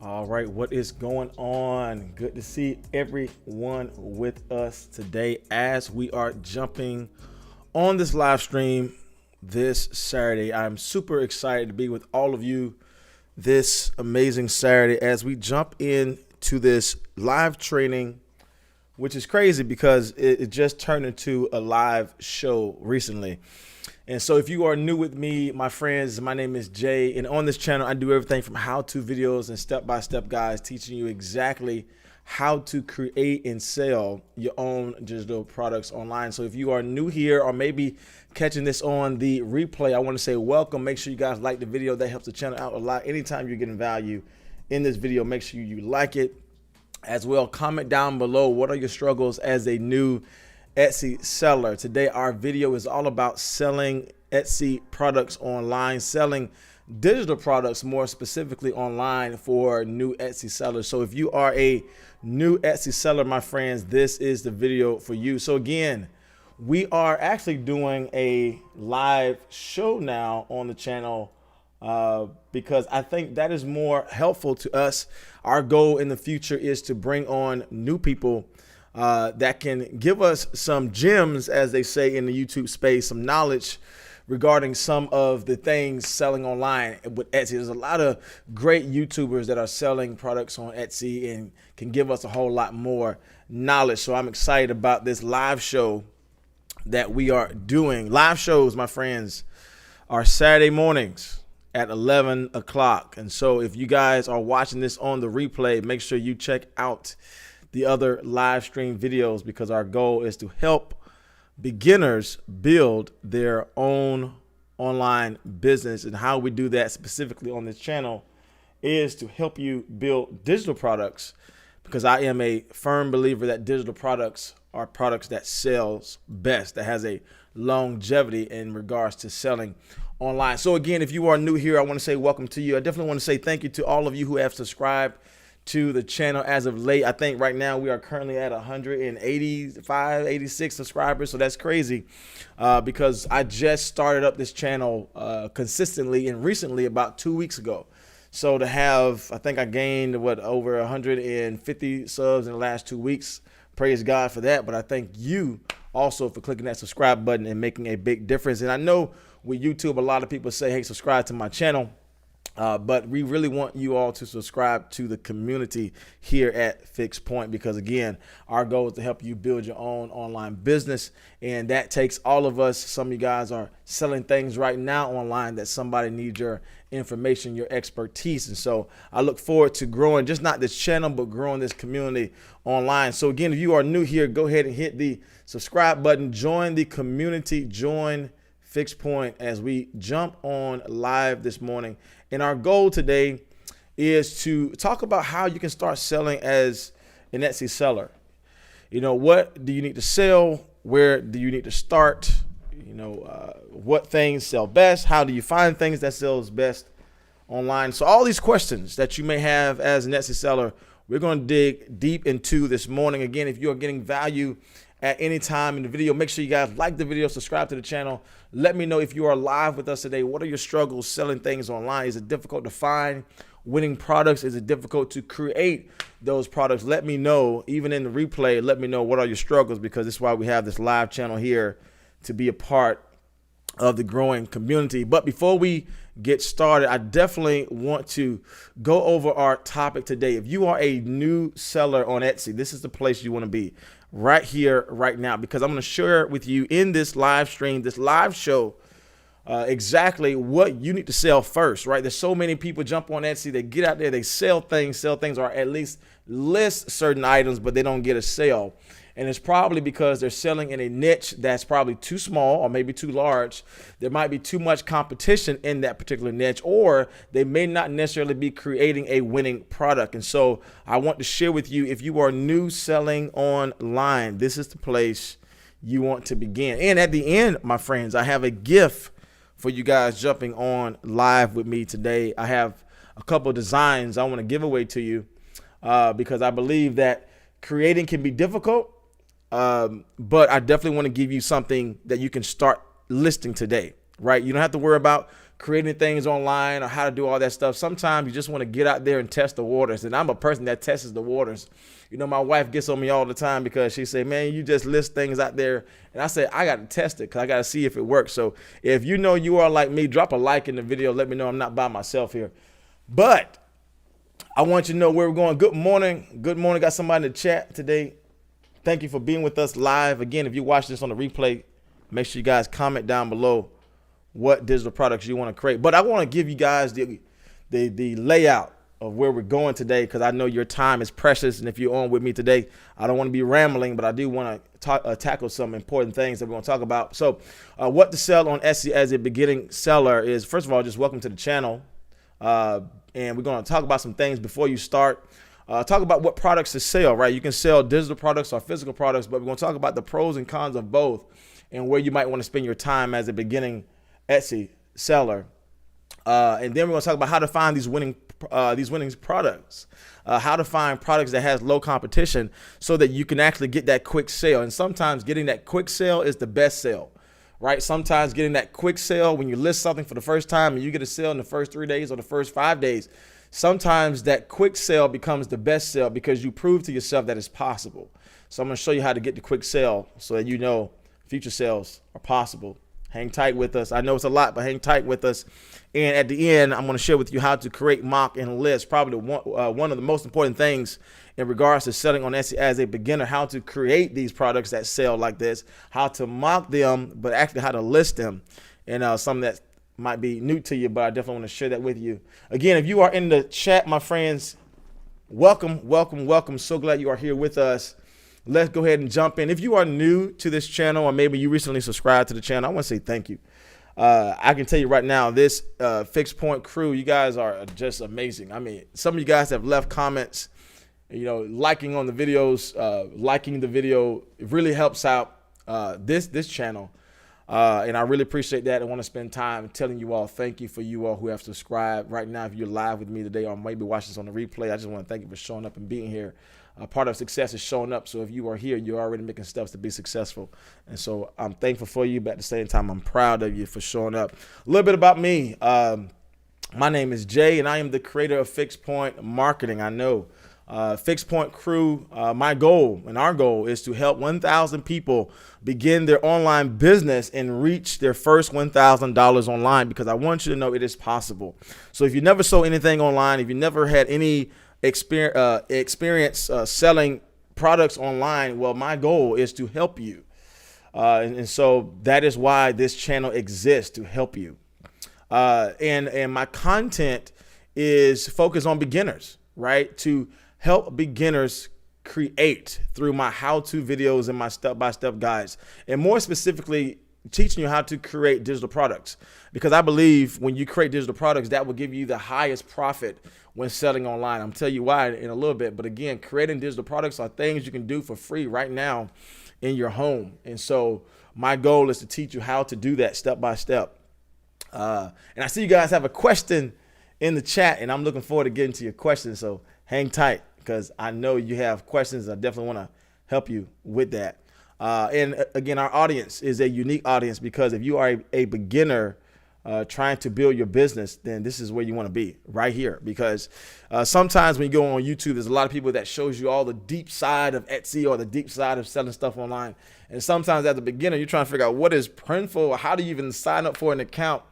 All right, what is going on? Good to see everyone with us today as we are jumping on this live stream this Saturday. I'm super excited to be with all of you this amazing Saturday as we jump into this live training, which is crazy because it just turned into a live show recently. And so if you are new with me, my friends, my name is Jay, and on this channel, I do everything from how-to videos and step-by-step guides teaching you exactly how to create and sell your own digital products online. So if you are new here or maybe catching this on the replay, I want to say welcome. Make sure you guys like the video. That helps the channel out a lot. Anytime you're getting value in this video, make sure you like it as well. Comment down below, what are your struggles as a new Etsy seller? Today our video is all about selling Etsy products online, selling digital products more specifically online for new Etsy sellers. So if you are a new Etsy seller, my friends, this is the video for you. So again, we are actually doing a live show now on the channel because I think that is more helpful to us. Our goal in the future is to bring on new people that can give us some gems, as they say in the YouTube space, some knowledge regarding some of the things selling online with Etsy. There's a lot of great YouTubers that are selling products on Etsy and can give us a whole lot more knowledge. So I'm excited about this live show that we are doing. Live shows, my friends, are Saturday mornings at 11 o'clock. And so if you guys are watching this on the replay, make sure you check out the other live stream videos because our goal is to help beginners build their own online business. And how we do that specifically on this channel is to help you build digital products, because I am a firm believer that digital products are products that sells best, that has a longevity in regards to selling online. So again, if you are new here, I want to say welcome to you. I definitely want to say thank you to all of you who have subscribed to the channel as of late. I think right now we are currently at 185, 86 subscribers. So that's crazy because I just started up this channel consistently and recently about 2 weeks ago. So to have, I think I gained over 150 subs in the last 2 weeks. Praise God for that. But I thank you also for clicking that subscribe button and making a big difference. And I know with YouTube, a lot of people say, hey, subscribe to my channel. But we really want you all to subscribe to the community here at Fixed Point, because again, our goal is to help you build your own online business. And that takes all of us. Some of you guys are selling things right now online that somebody needs your information, your expertise. And so I look forward to growing just not this channel, but growing this community online. So again, if you are new here, go ahead and hit the subscribe button, join the community, join Fixed Point as we jump on live this morning. And our goal today is to talk about how you can start selling as an Etsy seller. You know, what do you need to sell? Where do you need to start? You know, what things sell best? How do you find things that sells best online? So all these questions that you may have as an Etsy seller, we're going to dig deep into this morning. Again, if you are getting value at any time in the video, make sure you guys like the video, subscribe to the channel. Let me know if you are live with us today. What are your struggles selling things online? Is it difficult to find winning products? Is it difficult to create those products? Let me know. Even in the replay, let me know what are your struggles, because this is why we have this live channel here, to be a part of the growing community. But before we get started, I definitely want to go over our topic today. If you are a new seller on Etsy, this is the place you want to be, right here, right now, because I'm going to share with you in this live stream, this live show, exactly what you need to sell first, right? There's so many people jump on Etsy, they get out there, they sell things, or at least list certain items, but they don't get a sale. And it's probably because they're selling in a niche that's probably too small or maybe too large. There might be too much competition in that particular niche, or they may not necessarily be creating a winning product. And so I want to share with you, if you are new selling online, this is the place you want to begin. And at the end, my friends, I have a gift for you guys jumping on live with me today. I have a couple of designs I want to give away to you because I believe that creating can be difficult. But I definitely want to give you something that you can start listing today. right? You don't have to worry about creating things online or how to do all that stuff. Sometimes you just want to get out there and test the waters. And I'm a person that tests the waters. You know, my wife gets on me all the time because she say, man, you just list things out there. And I say, I got to test it because I got to see if it works. So if you know you are like me, drop a like in the video. Let me know I'm not by myself here. But I want you to know where we're going. Good morning. Good morning. Got somebody in the chat today. Thank you for being with us live. Again, if you watch this on the replay, make sure you guys comment down below what digital products you want to create. But I want to give you guys the layout of where we're going today, because I know your time is precious. And if you're on with me today, I don't want to be rambling, but I do want to tackle some important things that we're going to talk about. So what to sell on Etsy as a beginning seller is, first of all, just welcome to the channel. And we're going to talk about some things before you start. Talk about what products to sell, right? You can sell digital products or physical products, but we're going to talk about the pros and cons of both and where you might want to spend your time as a beginning Etsy seller. And then we're going to talk about how to find these winning products, how to find products that has low competition so that you can actually get that quick sale. And sometimes getting that quick sale is the best sale, right? Sometimes getting that quick sale when you list something for the first time and you get a sale in the first 3 days or the first 5 days, sometimes that quick sale becomes the best sale because you prove to yourself that it's possible. So I'm going to show you how to get the quick sale so that you know future sales are possible. Hang tight with us. I know it's a lot, but hang tight with us. And at the end, I'm going to share with you how to create, mock, and list. Probably one of the most important things in regards to selling on Etsy as a beginner, how to create these products that sell like this, how to mock them, but actually how to list them. And something that might be new to you, but I definitely want to share that with you. Again, if you are in the chat, my friends, welcome, welcome, welcome. So glad you are here with us. Let's go ahead and jump in. If you are new to this channel, or maybe you recently subscribed to the channel, I want to say thank you. I can tell you right now, this Fixed Point crew, you guys are just amazing. I mean, some of you guys have left comments, you know, liking on the videos, liking the video. It really helps out this channel. And I really appreciate that. I want to spend time telling you all thank you for you all who have subscribed right now. If you're live with me today or maybe watching this on the replay, I just want to thank you for showing up and being here. Part of success is showing up. So if you are here, you're already making steps to be successful. And so I'm thankful for you, but at the same time, I'm proud of you for showing up. A little bit about me. My name is Jay, and I am the creator of Fixed Point Marketing. I know Fixed Point crew, my goal and our goal is to help 1,000 people begin their online business and reach their first $1,000 online, because I want you to know it is possible. So if you never sold anything online, if you never had any experience selling products online, well, my goal is to help you. And so that is why this channel exists, to help you. And my content is focused on beginners, right? To help beginners create through my how-to videos and my step-by-step guides, and more specifically, teaching you how to create digital products, because I believe when you create digital products, that will give you the highest profit when selling online. I'm tell you why in a little bit, but again, creating digital products are things you can do for free right now in your home. And so my goal is to teach you how to do that step by step. And I see you guys have a question in the chat, and I'm looking forward to getting to your questions. So hang tight, because I know you have questions. I definitely want to help you with that. And again, our audience is a unique audience, because if you are a beginner trying to build your business, then this is where you want to be, right here. Because sometimes when you go on YouTube, there's a lot of people that shows you all the deep side of Etsy or the deep side of selling stuff online. And sometimes as a beginner, you're trying to figure out what is Printful, or how do you even sign up for an account.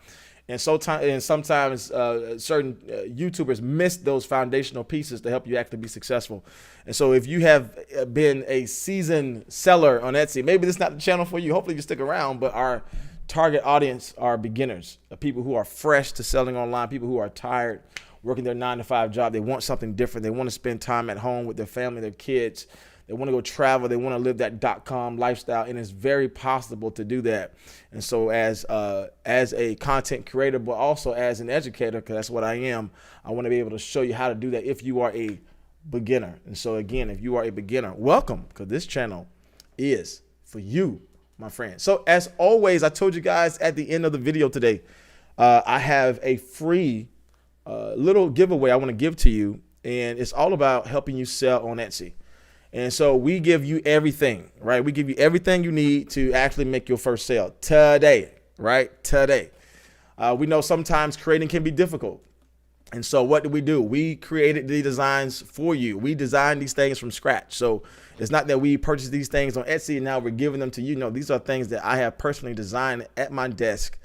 And sometimes certain YouTubers miss those foundational pieces to help you actually be successful. And so if you have been a seasoned seller on Etsy, maybe this is not the channel for you. Hopefully you stick around, but our target audience are beginners, people who are fresh to selling online, people who are tired working their 9-to-5 job. They want something different. They want to spend time at home with their family, their kids. They want to go travel. They want to live that .com lifestyle, and it's very possible to do that. And so as a content creator, but also as an educator, because that's what I am, I want to be able to show you how to do that if you are a beginner. And so again, if you are a beginner, welcome, because this channel is for you, my friend. So as always, I told you guys at the end of the video today, I have a free little giveaway I want to give to you, and it's all about helping you sell on Etsy. And so we give you everything, right? We give you everything you need to actually make your first sale today, right? Today. We know sometimes creating can be difficult. And so what do? We created the designs for you. We designed these things from scratch. So it's not that we purchased these things on Etsy and now we're giving them to you. No, these are things that I have personally designed at my desk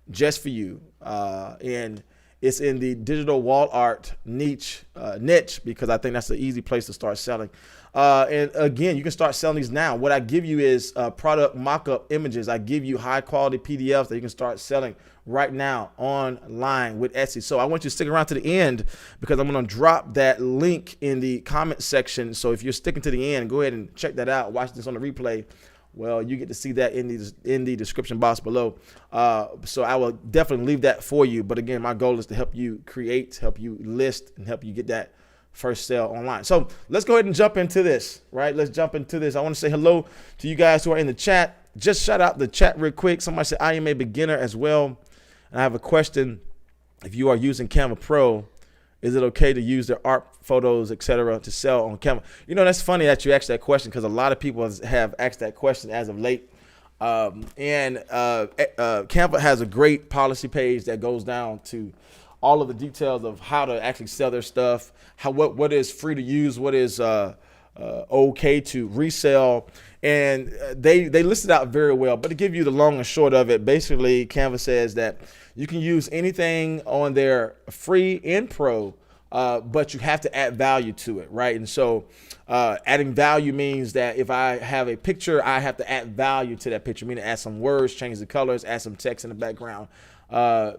just for you. And it's in the digital wall art niche because I think that's the easy place to start selling. And again, you can start selling these now. What I give you is product mock-up images. I give you high quality PDFs that you can start selling right now online with Etsy. So I want you to stick around to the end because I'm going to drop that link in the comment section. So if you're sticking to the end, go ahead and check that out. Watch this on the replay. Well, you get to see that in the description box below. So I will definitely leave that for you. But again, my goal is to help you create, help you list, and help you get that first sale online. So let's go ahead and jump into this, right? Let's jump into this. I want to say hello to you guys who are in the chat. Just shout out the chat real quick. Somebody said, I am a beginner as well. And I have a question. If you are using Canva Pro, is it okay to use their art photos, etc., to sell on Canva? You know, that's funny that you asked that question because a lot of people have asked that question as of late. Canva has a great policy page that goes down to all of the details of how to actually sell their stuff, what is free to use, what is okay to resell. And they list it out very well. But to give you the long and short of it, basically Canva says that you can use anything on their free and pro, but you have to add value to it, right? And so adding value means that if I have a picture, I have to add value to that picture, meaning add some words, change the colors, add some text in the background,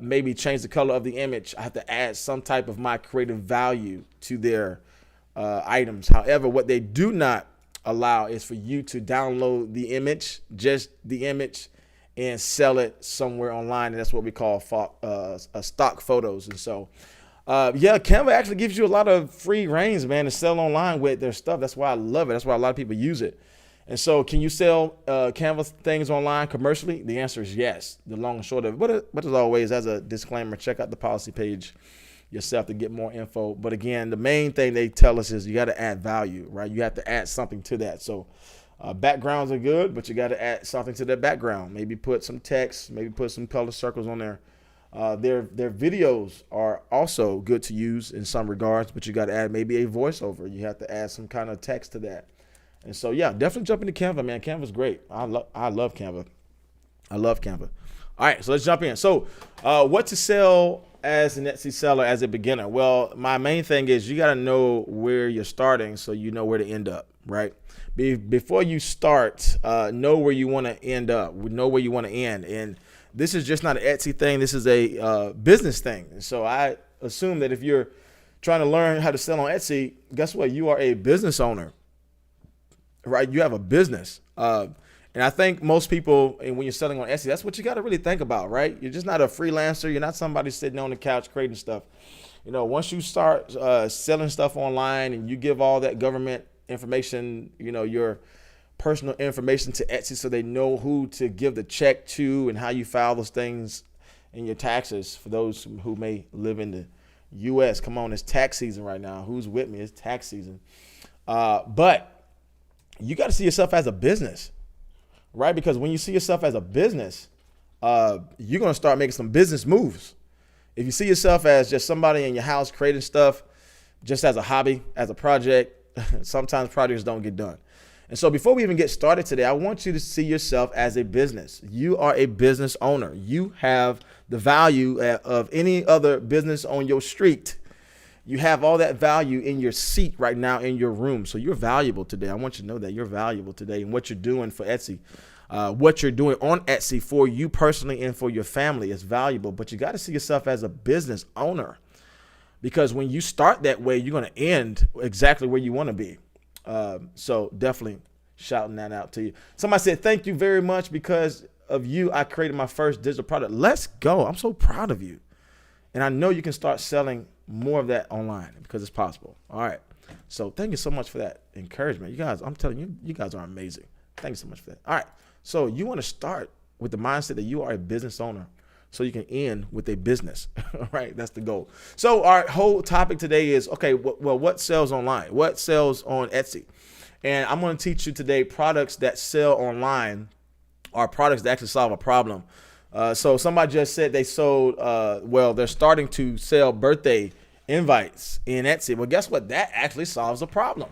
maybe change the color of the image. I have to add some type of my creative value to their items. However, what they do not allow is for you to download the image, just the image, and sell it somewhere online. And that's what we call stock photos. And so, Canva actually gives you a lot of free reins, man, to sell online with their stuff. That's why I love it. That's why a lot of people use it. And so can you sell Canva things online commercially? The answer is yes, the long and short of it. But as always, as a disclaimer, check out the policy page yourself to get more info. But again, the main thing they tell us is you got to add value, right? You have to add something to that. So backgrounds are good, but you got to add something to that background. Maybe put some text, maybe put some color circles on there. Their videos are also good to use in some regards, but you got to add maybe a voiceover. You have to add some kind of text to that. And so, yeah, definitely jump into Canva, man. Canva's great. I love Canva. I love Canva. All right, so let's jump in. So what to sell as an Etsy seller as a beginner? Well, my main thing is you got to know where you're starting so you know where to end up, right? Before you start, know where you want to end up, know where you want to end. And this is just not an Etsy thing. This is a business thing. And so I assume that if you're trying to learn how to sell on Etsy, guess what? You are a business owner, right? You have a business. And I think most people, and when you're selling on Etsy, that's what you got to really think about, right? You're just not a freelancer. You're not somebody sitting on the couch creating stuff. You know, once you start selling stuff online and you give all that government information, you know, your personal information to Etsy so they know who to give the check to and how you file those things in your taxes. For those who may live in the U.S., come on, it's tax season right now. Who's with me? It's tax season. But you got to see yourself as a business. Right? Because when you see yourself as a business, you're going to start making some business moves. If you see yourself as just somebody in your house creating stuff just as a hobby, as a project, sometimes projects don't get done. And so before we even get started today, I want you to see yourself as a business. You are a business owner. You have the value of any other business on your street. You have all that value in your seat right now in your room. So you're valuable today. I want you to know that you're valuable today and what you're doing for Etsy, what you're doing on Etsy for you personally and for your family is valuable. But you got to see yourself as a business owner, because when you start that way, you're going to end exactly where you want to be. So definitely shouting that out to you. Somebody said, thank you very much. Because of you, I created my first digital product. Let's go. I'm so proud of you. And I know you can start selling more of that online because it's possible. All right. So thank you so much for that encouragement. You guys, I'm telling you, you guys are amazing. Thank you so much for that. All right. So you want to start with the mindset that you are a business owner so you can end with a business. All right. That's the goal. So our whole topic today is, okay, well, what sells online? What sells on Etsy? And I'm going to teach you today products that sell online are products that actually solve a problem So somebody just said they sold, well, they're starting to sell birthday invites in Etsy. Well, guess what? That actually solves a problem.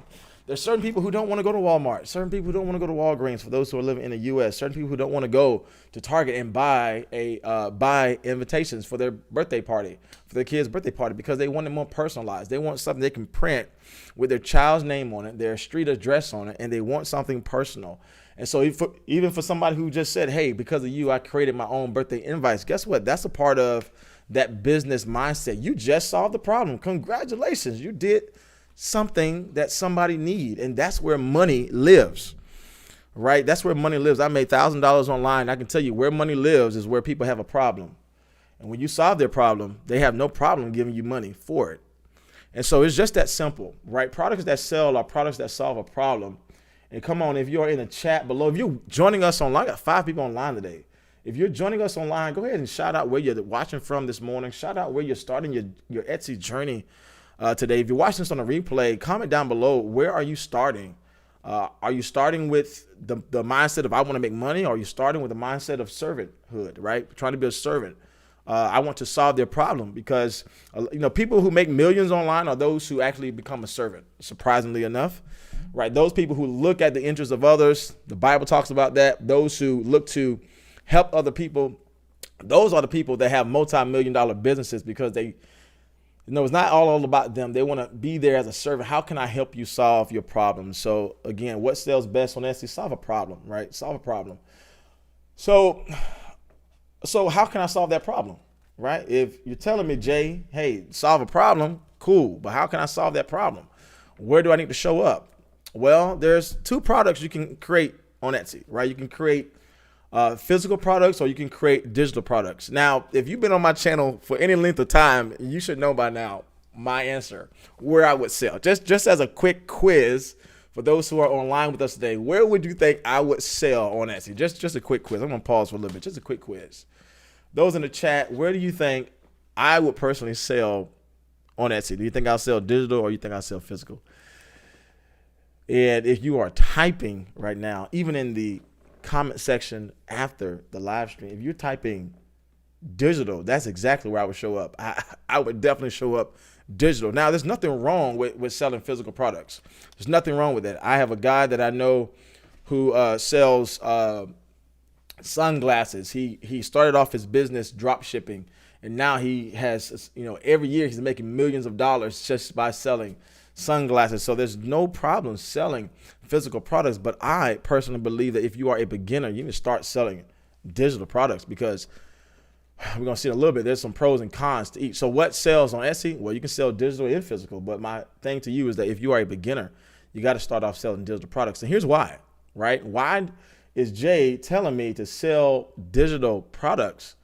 There's certain people who don't want to go to Walmart, certain people who don't want to go to Walgreens for those who are living in the U.S., certain people who don't want to go to Target and buy invitations for their birthday party, for their kid's birthday party, because they want it more personalized. They want something they can print with their child's name on it, their street address on it, and they want something personal. And so even for somebody who just said, hey, because of you, I created my own birthday invites, guess what? That's a part of that business mindset. You just solved the problem. Congratulations. You did something that somebody need, and that's where money lives, right? That's where money lives. I made $1,000 online. I can tell you where money lives is where people have a problem. And when you solve their problem, they have no problem giving you money for it. And so it's just that simple, right? Products that sell are products that solve a problem. And come on, if you're in the chat below, if you're joining us online, I got 5 people online today. If you're joining us online, go ahead and shout out where you're watching from this morning. Shout out where you're starting your Etsy journey today. If you're watching this on a replay, comment down below, where are you starting? Are you starting with the mindset of I want to make money? Or are you starting with the mindset of servanthood, right? Trying to be a servant. I want to solve their problem, because people who make millions online are those who actually become a servant, surprisingly enough, right? Those people who look at the interests of others, the Bible talks about that. Those who look to help other people, those are the people that have multi-million-dollar businesses, because they, it's not all about them. They want to be there as a servant. How can I help you solve your problem? So again, what sells best on Etsy? Solve a problem, right? Solve a problem. So how can I solve that problem, right? If you're telling me, Jay, hey, solve a problem, cool. But how can I solve that problem? Where do I need to show up? Well, there's 2 products you can create on Etsy, right? You can create physical products, or you can create digital products. Now, if you've been on my channel for any length of time, you should know by now my answer, where I would sell. Just as a quick quiz for those who are online with us today, where would you think I would sell on Etsy? Just a quick quiz. I'm gonna pause for a little bit. Just a quick quiz. Those in the chat, where do you think I would personally sell on Etsy? Do you think I'll sell digital, or you think I'll sell physical? And if you are typing right now, even in the comment section after the live stream, if you're typing digital, that's exactly where I would show up. I would definitely show up digital. Now, there's nothing wrong with selling physical products. There's nothing wrong with that. I have a guy that I know who sells sunglasses. He started off his business drop shipping, and now he has, every year he's making millions of dollars just by selling sunglasses. So there's no problem selling physical products, but I personally believe that if you are a beginner, you need to start selling digital products, because we're going to see in a little bit, there's some pros and cons to each. So what sells on Etsy? Well, you can sell digital and physical, but my thing to you is that if you are a beginner, you got to start off selling digital products. And here's why, right? Why is Jay telling me to sell digital products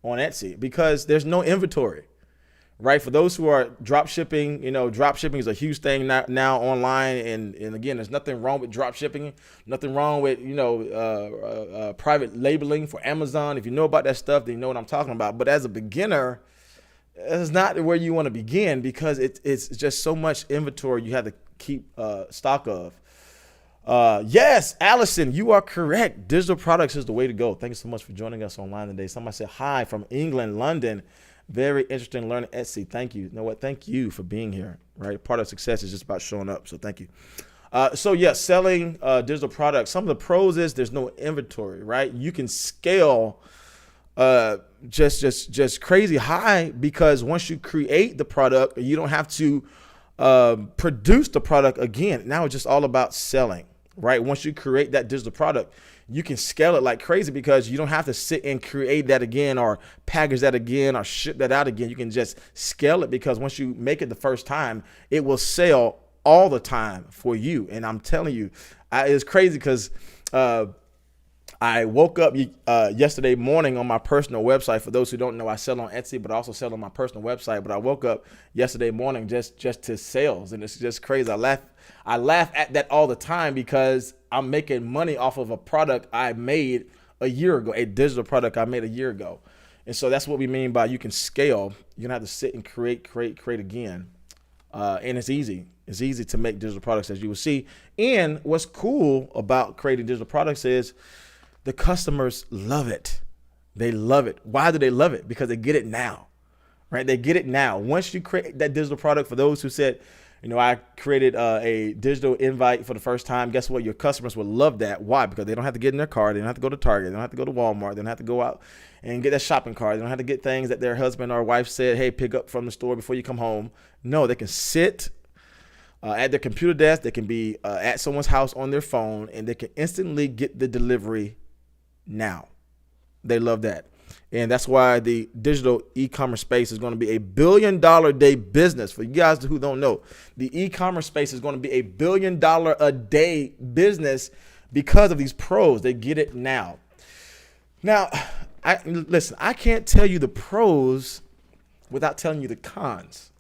on Etsy? Because there's no inventory. Right. For those who are drop shipping, drop shipping is a huge thing now online. And again, there's nothing wrong with drop shipping, nothing wrong with, private labeling for Amazon. If you know about that stuff, then you know what I'm talking about. But as a beginner, it's not where you want to begin, because it's just so much inventory you have to keep stock of. Yes, Allison, you are correct. Digital products is the way to go. Thank you so much for joining us online today. Somebody said hi from England, London. Very interesting learning Etsy. Thank you. You know what? Thank you for being here, right? Part of success is just about showing up. So thank you. Selling digital products. Some of the pros is there's no inventory, right? You can scale just crazy high, because once you create the product, you don't have to produce the product again. Now it's just all about selling, right? Once you create that digital product, you can scale it like crazy, because you don't have to sit and create that again, or package that again, or ship that out again. You can just scale it, because once you make it the first time, it will sell all the time for you. And I'm telling you, it's crazy, because I woke up yesterday morning on my personal website. For those who don't know, I sell on Etsy, but I also sell on my personal website. But I woke up yesterday morning just to sales, and it's just crazy. I laugh at that all the time, because I'm making money off of a product I made a year ago, a digital product I made a year ago. And so that's what we mean by you can scale. You don't have to sit and create again. And it's easy. It's easy to make digital products, as you will see. And what's cool about creating digital products is the customers love it. They love it. Why do they love it? Because they get it now, right? They get it now. Once you create that digital product, for those who said, I created a digital invite for the first time. Guess what? Your customers will love that. Why? Because they don't have to get in their car. They don't have to go to Target. They don't have to go to Walmart. They don't have to go out and get that shopping cart. They don't have to get things that their husband or wife said, hey, pick up from the store before you come home. No, they can sit at their computer desk. They can be at someone's house on their phone, and they can instantly get the delivery now. They love that. And that's why the digital e-commerce space is going to be $1 billion a day business. For you guys who don't know, the e-commerce space is going to be $1 billion a day business because of these pros. They get it now. Now, I can't tell you the pros without telling you the cons,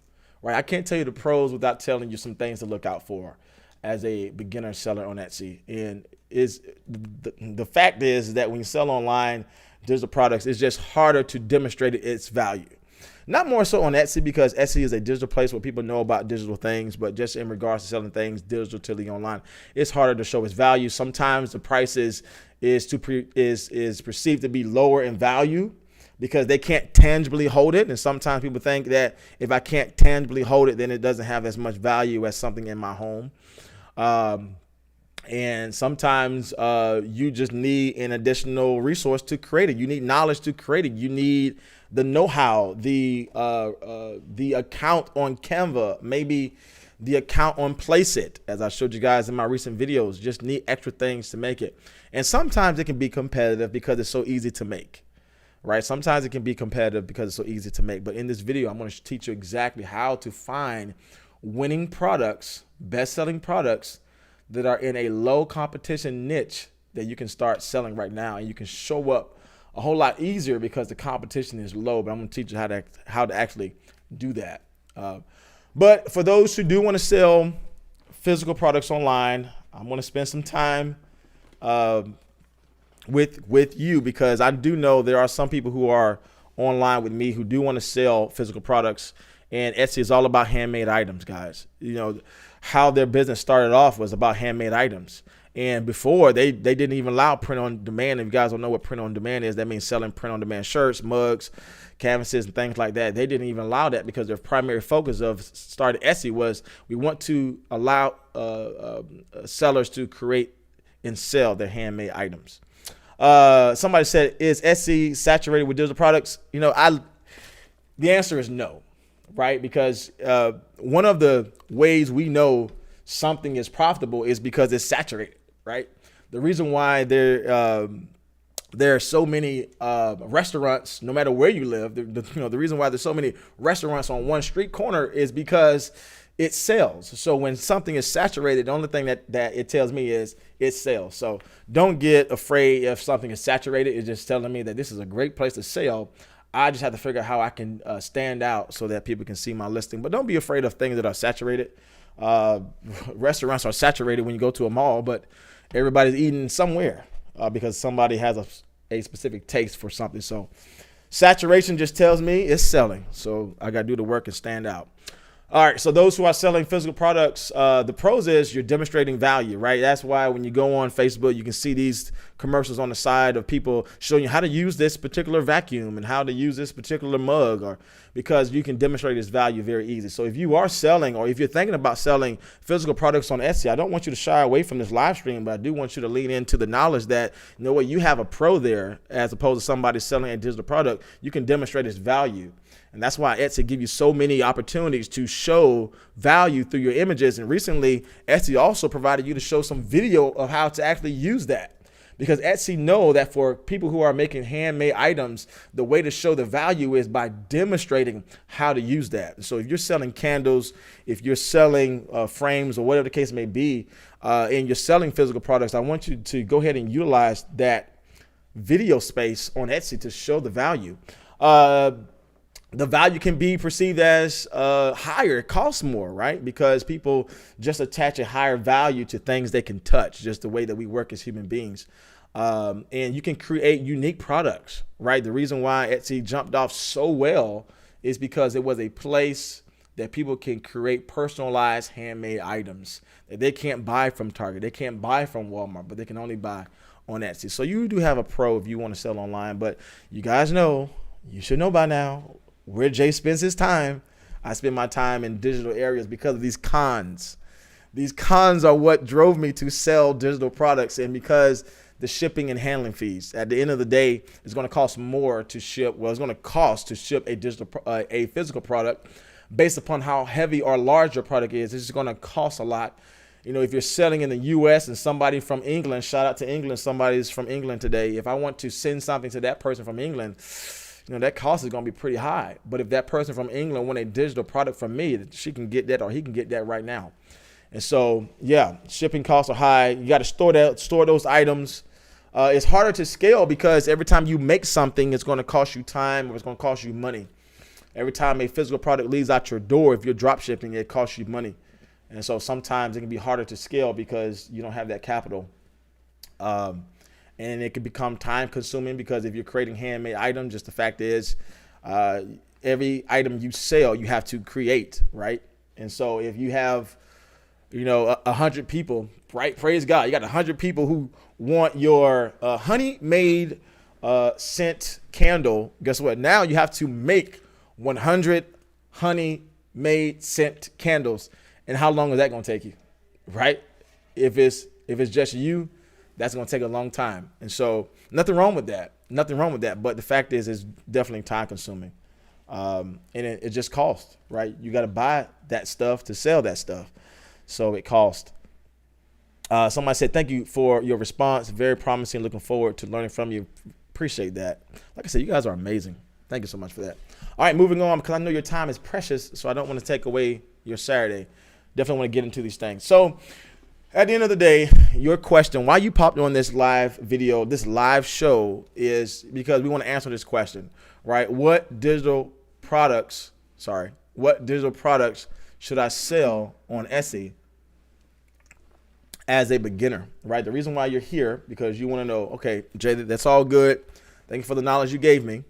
right? I can't tell you the pros without telling you some things to look out for as a beginner seller on Etsy. And the fact is that when you sell online digital products, it's just harder to demonstrate its value. Not more so on Etsy, because Etsy is a digital place where people know about digital things, but just in regards to selling things digitally online, it's harder to show its value. Sometimes the price is perceived to be lower in value because they can't tangibly hold it. And sometimes people think that if I can't tangibly hold it, then it doesn't have as much value as something in my home. And sometimes you just need an additional resource to create it. You need knowledge to create it. You need the know-how, the account on Canva, maybe the account on Placeit, as I showed you guys in my recent videos. Just need extra things to make it. And sometimes it can be competitive because it's so easy to make, right? Sometimes it can be competitive because it's so easy to make. But in this video, I'm going to teach you exactly how to find winning products, best-selling products that are in a low competition niche that you can start selling right now, and you can show up a whole lot easier because the competition is low. But I'm going to teach you how to actually do that. But for those who do want to sell physical products online, I'm going to spend some time with you, because I do know there are some people who are online with me who do want to sell physical products, and Etsy is all about handmade items, guys. How their business started off was about handmade items. And before, they didn't even allow print on demand. If you guys don't know what print on demand is, that means selling print on demand shirts, mugs, canvases, and things like that. They didn't even allow that because their primary focus of starting Etsy was, we want to allow sellers to create and sell their handmade items. Somebody said, is Etsy saturated with digital products? The answer is no. Right? Because one of the ways we know something is profitable is because it's saturated, right? The reason why there are so many restaurants, no matter where you live, the reason why there's so many restaurants on one street corner is because it sells. So when something is saturated, the only thing that it tells me is it sells. So don't get afraid if something is saturated. It's just telling me that this is a great place to sell. I just have to figure out how I can stand out so that people can see my listing. But don't be afraid of things that are saturated. Restaurants are saturated when you go to a mall, but everybody's eating somewhere because somebody has a specific taste for something. So saturation just tells me it's selling. So I got to do the work and stand out. All right, so those who are selling physical products, the pros is you're demonstrating value, right? That's why when you go on Facebook, you can see these commercials on the side of people showing you how to use this particular vacuum and how to use this particular mug, or because you can demonstrate its value very easy. So if you are selling, or if you're thinking about selling physical products on Etsy, I don't want you to shy away from this live stream, but I do want you to lean into the knowledge that, you have a pro there as opposed to somebody selling a digital product. You can demonstrate its value. And that's why Etsy gives you so many opportunities to show value through your images. And recently, Etsy also provided you to show some video of how to actually use that. Because Etsy know that for people who are making handmade items, the way to show the value is by demonstrating how to use that. So if you're selling candles, if you're selling frames, or whatever the case may be, and you're selling physical products, I want you to go ahead and utilize that video space on Etsy to show the value. The value can be perceived as higher. It costs more, right? Because people just attach a higher value to things they can touch, just the way that we work as human beings. And you can create unique products, right? The reason why Etsy jumped off so well is because it was a place that people can create personalized handmade items that they can't buy from Target. They can't buy from Walmart, but they can only buy on Etsy. So you do have a pro if you want to sell online, but you guys know, you should know by now, where Jay spends his time. I spend my time in digital areas because of these cons. These cons are what drove me to sell digital products, and because the shipping and handling fees. At the end of the day, it's going to cost more to ship. Well, it's going to cost to ship a physical product based upon how heavy or large your product is. It's just going to cost a lot. You know, if you're selling in the U.S. and somebody from England, shout out to England, somebody's from England today. If I want to send something to that person from England, you know, that cost is going to be pretty high. But if that person from England want a digital product from me, she can get that, or he can get that right now. And so, yeah, shipping costs are high. You got to store those items. It's harder to scale because every time you make something, it's going to cost you time or it's going to cost you money. Every time a physical product leaves out your door, if you're drop shipping, it costs you money. And so sometimes it can be harder to scale because you don't have that capital. And it can become time consuming because if you're creating handmade items, just the fact is every item you sell, you have to create, right? And so if you have 100 people, right? Praise God. You got 100 people who want your honey made scent candle. Guess what? Now you have to make 100 honey made scent candles. And how long is that going to take you? Right? If it's just you, that's going to take a long time. And so nothing wrong with that. Nothing wrong with that. But the fact is, it's definitely time consuming. And it just costs, right? You got to buy that stuff to sell that stuff. So it costs. Somebody said, thank you for your response. Very promising. Looking forward to learning from you. Appreciate that. Like I said, you guys are amazing. Thank you so much for that. All right, moving on, because I know your time is precious, so I don't want to take away your Saturday. Definitely want to get into these things. So at the end of the day, your question, why you popped on this live video, this live show, is because we want to answer this question, right? What digital products should I sell on Etsy as a beginner, right? The reason why you're here, because you want to know, okay, Jay, that's all good. Thank you for the knowledge you gave me.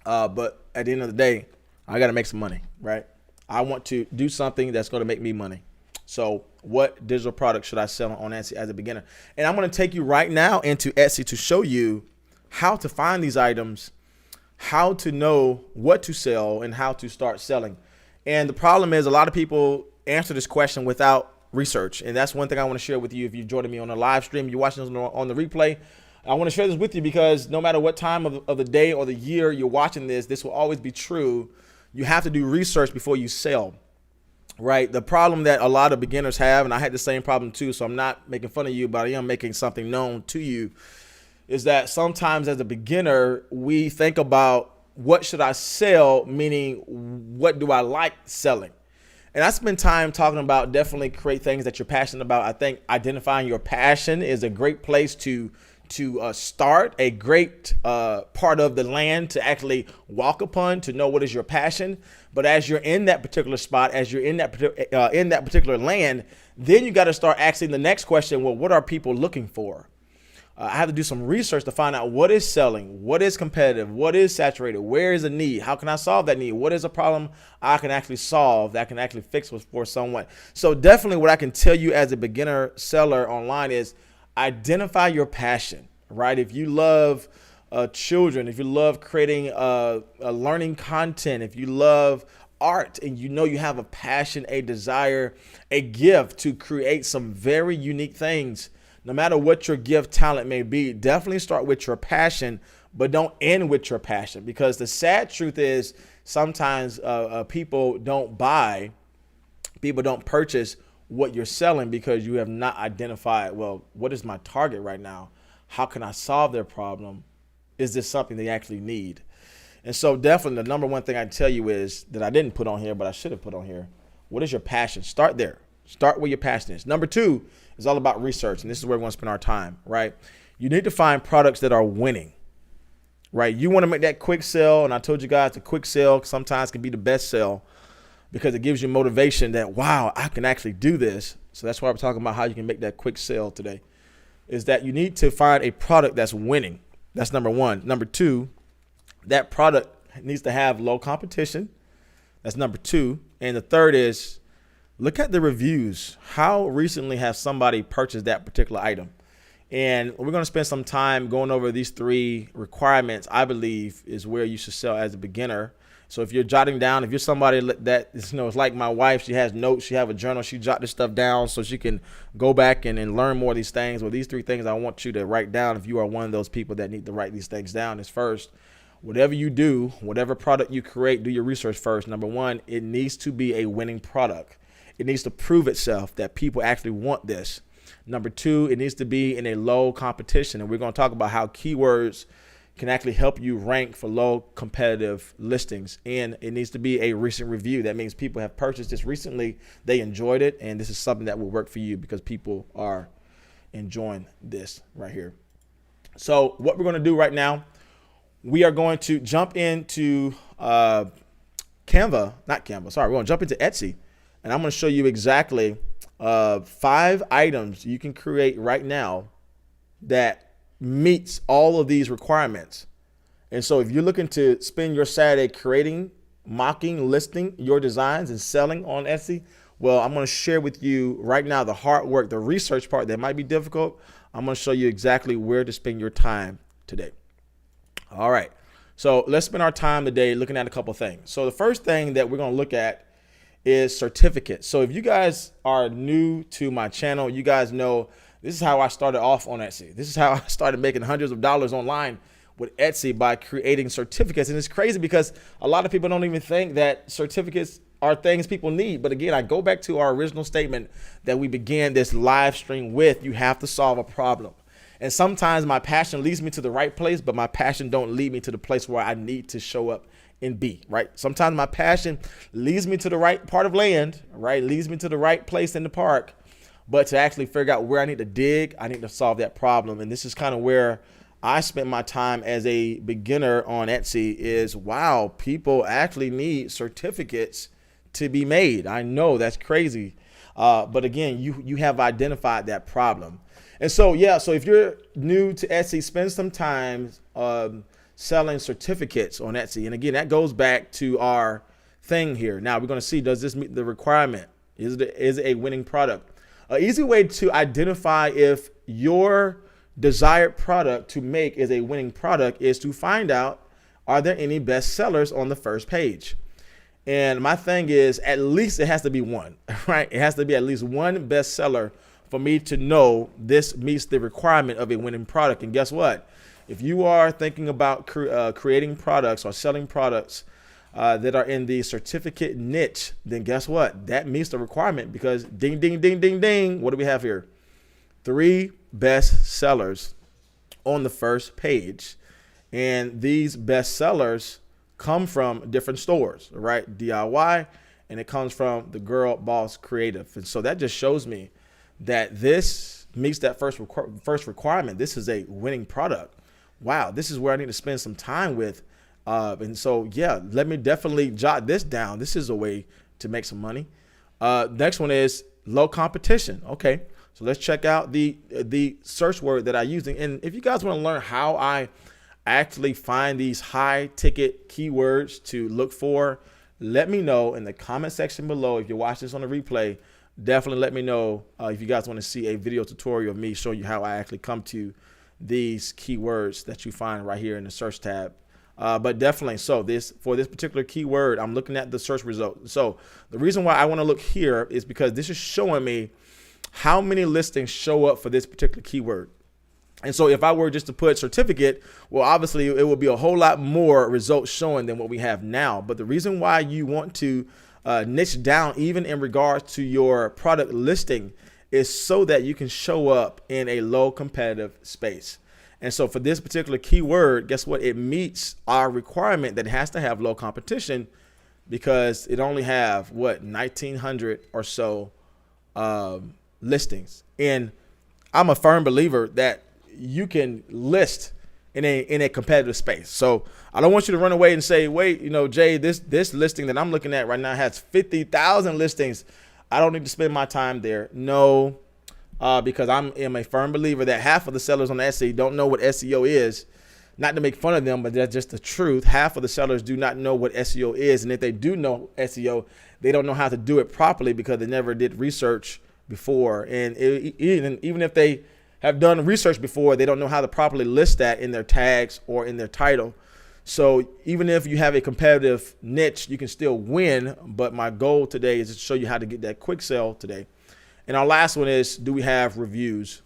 But at the end of the day, I got to make some money, right? I want to do something that's going to make me money. So what digital product should I sell on Etsy as a beginner? And I'm going to take you right now into Etsy to show you how to find these items, how to know what to sell, and how to start selling. And the problem is a lot of people answer this question without research. And that's one thing I want to share with you. If you're joining me on a live stream, you're watching this on the replay, I want to share this with you because no matter what time of the day or the year you're watching this will always be true. You have to do research before you sell, right? The problem that a lot of beginners have, and I had the same problem too, so I'm not making fun of you, but I am making something known to you, is that sometimes as a beginner, we think about what should I sell, meaning what do I like selling? And I spend time talking about definitely create things that you're passionate about. I think identifying your passion is a great place to start, a great part of the land to actually walk upon, to know what is your passion. But as you're in that particular spot, as you're in that particular land, then you got to start asking the next question, well, what are people looking for? I have to do some research to find out what is selling, what is competitive, what is saturated, where is a need, how can I solve that need, what is a problem I can actually solve that I can actually fix for someone. So definitely what I can tell you as a beginner seller online is identify your passion, right? If you love children, if you love creating learning content, if you love art and you know you have a passion, a desire, a gift to create some very unique things, no matter what your gift talent may be, definitely start with your passion, but don't end with your passion, because the sad truth is sometimes people don't purchase what you're selling because you have not identified, well, what is my target right now? How can I solve their problem? Is this something they actually need? And so definitely the number one thing I tell you is that I didn't put on here, but I should have put on here. What is your passion? Start there. Start where your passion is. Number two is all about research. And this is where we want to spend our time, right? You need to find products that are winning, right? You want to make that quick sell. And I told you guys a quick sell sometimes can be the best sell because it gives you motivation that, wow, I can actually do this. So that's why we're talking about how you can make that quick sell today, is that you need to find a product that's winning. That's number one. Number two, that product needs to have low competition. That's number two. And the third is look at the reviews. How recently has somebody purchased that particular item? And we're going to spend some time going over these 3 requirements, I believe, is where you should sell as a beginner. So if you're jotting down, if you're somebody that is, it's like my wife, she has notes, she have a journal, she jot this stuff down so she can go back and learn more of these things. Well, these 3 things I want you to write down if you are one of those people that need to write these things down is first, whatever you do, whatever product you create, do your research first. Number 1, it needs to be a winning product. It needs to prove itself that people actually want this. Number 2, it needs to be in a low competition. And we're going to talk about how keywords can actually help you rank for low competitive listings. And it needs to be a recent review. That means people have purchased this recently, they enjoyed it, and this is something that will work for you because people are enjoying this right here. So what we're going to do right now, we are going to jump into we're going to jump into Etsy, and I'm going to show you exactly 5 items you can create right now that meets all of these requirements. And so if you're looking to spend your Saturday creating, mocking, listing your designs and selling on Etsy, well, I'm going to share with you right now the hard work, the research part that might be difficult. I'm going to show you exactly where to spend your time today. All right. So let's spend our time today looking at a couple things. So the first thing that we're going to look at is certificates. So if you guys are new to my channel, you guys know this is how I started off on Etsy. This is how I started making hundreds of dollars online with Etsy, by creating certificates. And it's crazy because a lot of people don't even think that certificates are things people need. But again, I go back to our original statement that we began this live stream with. You have to solve a problem. And sometimes my passion leads me to the right place, but my passion don't lead me to the place where I need to show up and be, right? Sometimes my passion leads me to the right part of land, right? Leads me to the right place in the park. But to actually figure out where I need to dig, I need to solve that problem. And this is kind of where I spent my time as a beginner on Etsy is, wow, people actually need certificates to be made. I know that's crazy. But again, you have identified that problem. And so, yeah, so if you're new to Etsy, spend some time selling certificates on Etsy. And again, that goes back to our thing here. Now we're going to see, does this meet the requirement? Is it a winning product? An easy way to identify if your desired product to make is a winning product is to find out, are there any best sellers on the first page? And my thing is, at least it has to be one, right? It has to be at least one bestseller for me to know this meets the requirement of a winning product. And guess what? If you are thinking about creating products or selling products that are in the certificate niche, then guess what? That meets the requirement, because ding, ding, ding, ding, ding. What do we have here? 3 best sellers on the first page. And these best sellers come from different stores, right? DIY, and it comes from the Girl Boss Creative. And so that just shows me that this meets that first requirement. This is a winning product. Wow, this is where I need to spend some time with. And so, yeah, let me definitely jot this down. This is a way to make some money. Next one is low competition. Okay, so let's check out the search word that I'm using. And if you guys want to learn how I actually find these high ticket keywords to look for, let me know in the comment section below. If you're watching this on the replay, definitely let me know if you guys want to see a video tutorial of me showing you how I actually come to these keywords that you find right here in the search tab. But definitely, so for this particular keyword, I'm looking at the search result. So the reason why I want to look here is because this is showing me how many listings show up for this particular keyword. And so if I were just to put certificate, well, obviously it would be a whole lot more results showing than what we have now. But the reason why you want to niche down, even in regards to your product listing, is so that you can show up in a low competitive space. And so for this particular keyword, guess what? It meets our requirement that it has to have low competition, because it only have 1,900 or so listings. And I'm a firm believer that you can list in a competitive space. So I don't want you to run away and say, wait, Jay, this listing that I'm looking at right now has 50,000 listings. I don't need to spend my time there. No, because I am a firm believer that half of the sellers on Etsy don't know what SEO is. Not to make fun of them, but that's just the truth. Half of the sellers do not know what SEO is. And if they do know SEO, they don't know how to do it properly because they never did research before. And even if they have done research before, they don't know how to properly list that in their tags or in their title. So even if you have a competitive niche, you can still win. But my goal today is to show you how to get that quick sell today. And our last one is, do we have reviews?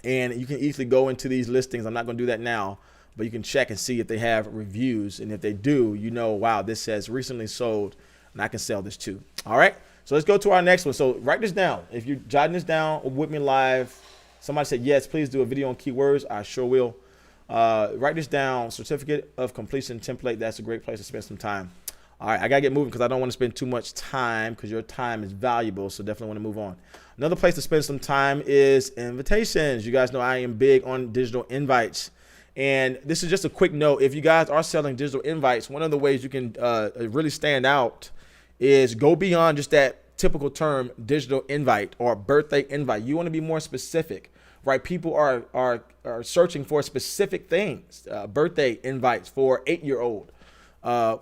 And you can easily go into these listings. I'm not going to do that now, but you can check and see if they have reviews. And if they do, you know, wow, this says recently sold and I can sell this too. All right. So let's go to our next one. So write this down. If you're jotting this down with me live, somebody said, yes, please do a video on keywords. I sure will. Write this down. Certificate of completion template. That's a great place to spend some time. All right. I got to get moving because I don't want to spend too much time because your time is valuable. So definitely want to move on. Another place to spend some time is invitations. You guys know I am big on digital invites. And this is just a quick note. If you guys are selling digital invites, one of the ways you can really stand out is go beyond just that typical term digital invite or birthday invite. You want to be more specific, right? People are searching for specific things. Birthday invites for 8-year-old,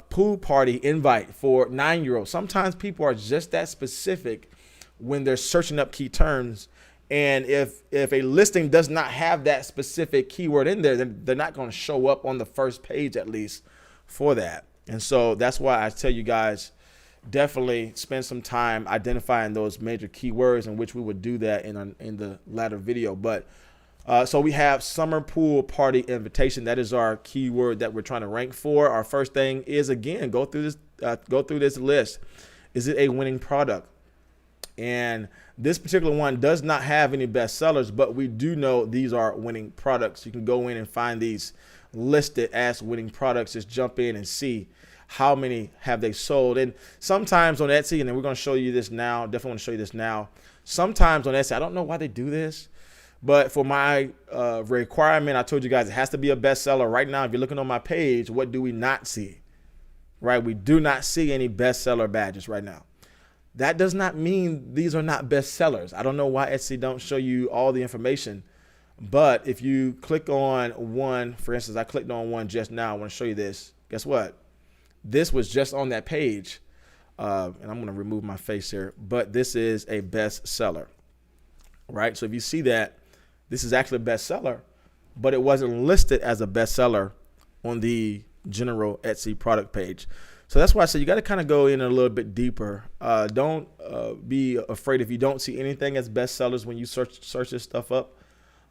pool party invite for 9-year-old. Sometimes people are just that specific when they're searching up key terms. And if a listing does not have that specific keyword in there, then they're not going to show up on the first page, at least for that. And so that's why I tell you guys, definitely spend some time identifying those major keywords, in which we would do that in the latter video. But so we have summer pool party invitation. That is our keyword that we're trying to rank for. Our first thing is, again, go through this list. Is it a winning product? And this particular one does not have any bestsellers, but we do know these are winning products. You can go in and find these listed as winning products. Just jump in and see how many have they sold. And sometimes on Etsy, and then we're going to show you this now, definitely want to show you this now. Sometimes on Etsy, I don't know why they do this, but for my requirement, I told you guys it has to be a bestseller. Right now, if you're looking on my page, what do we not see? Right? We do not see any bestseller badges right now. That does not mean these are not bestsellers. I don't know why Etsy don't show you all the information, but if you click on one, for instance, I clicked on one just now. I want to show you this. Guess what? This was just on that page, and I'm going to remove my face here, but this is a bestseller, right? So if you see that, this is actually a bestseller, but it wasn't listed as a bestseller on the general Etsy product page. So that's why I said you got to kind of go in a little bit deeper. Don't be afraid if you don't see anything as bestsellers when you search this stuff up.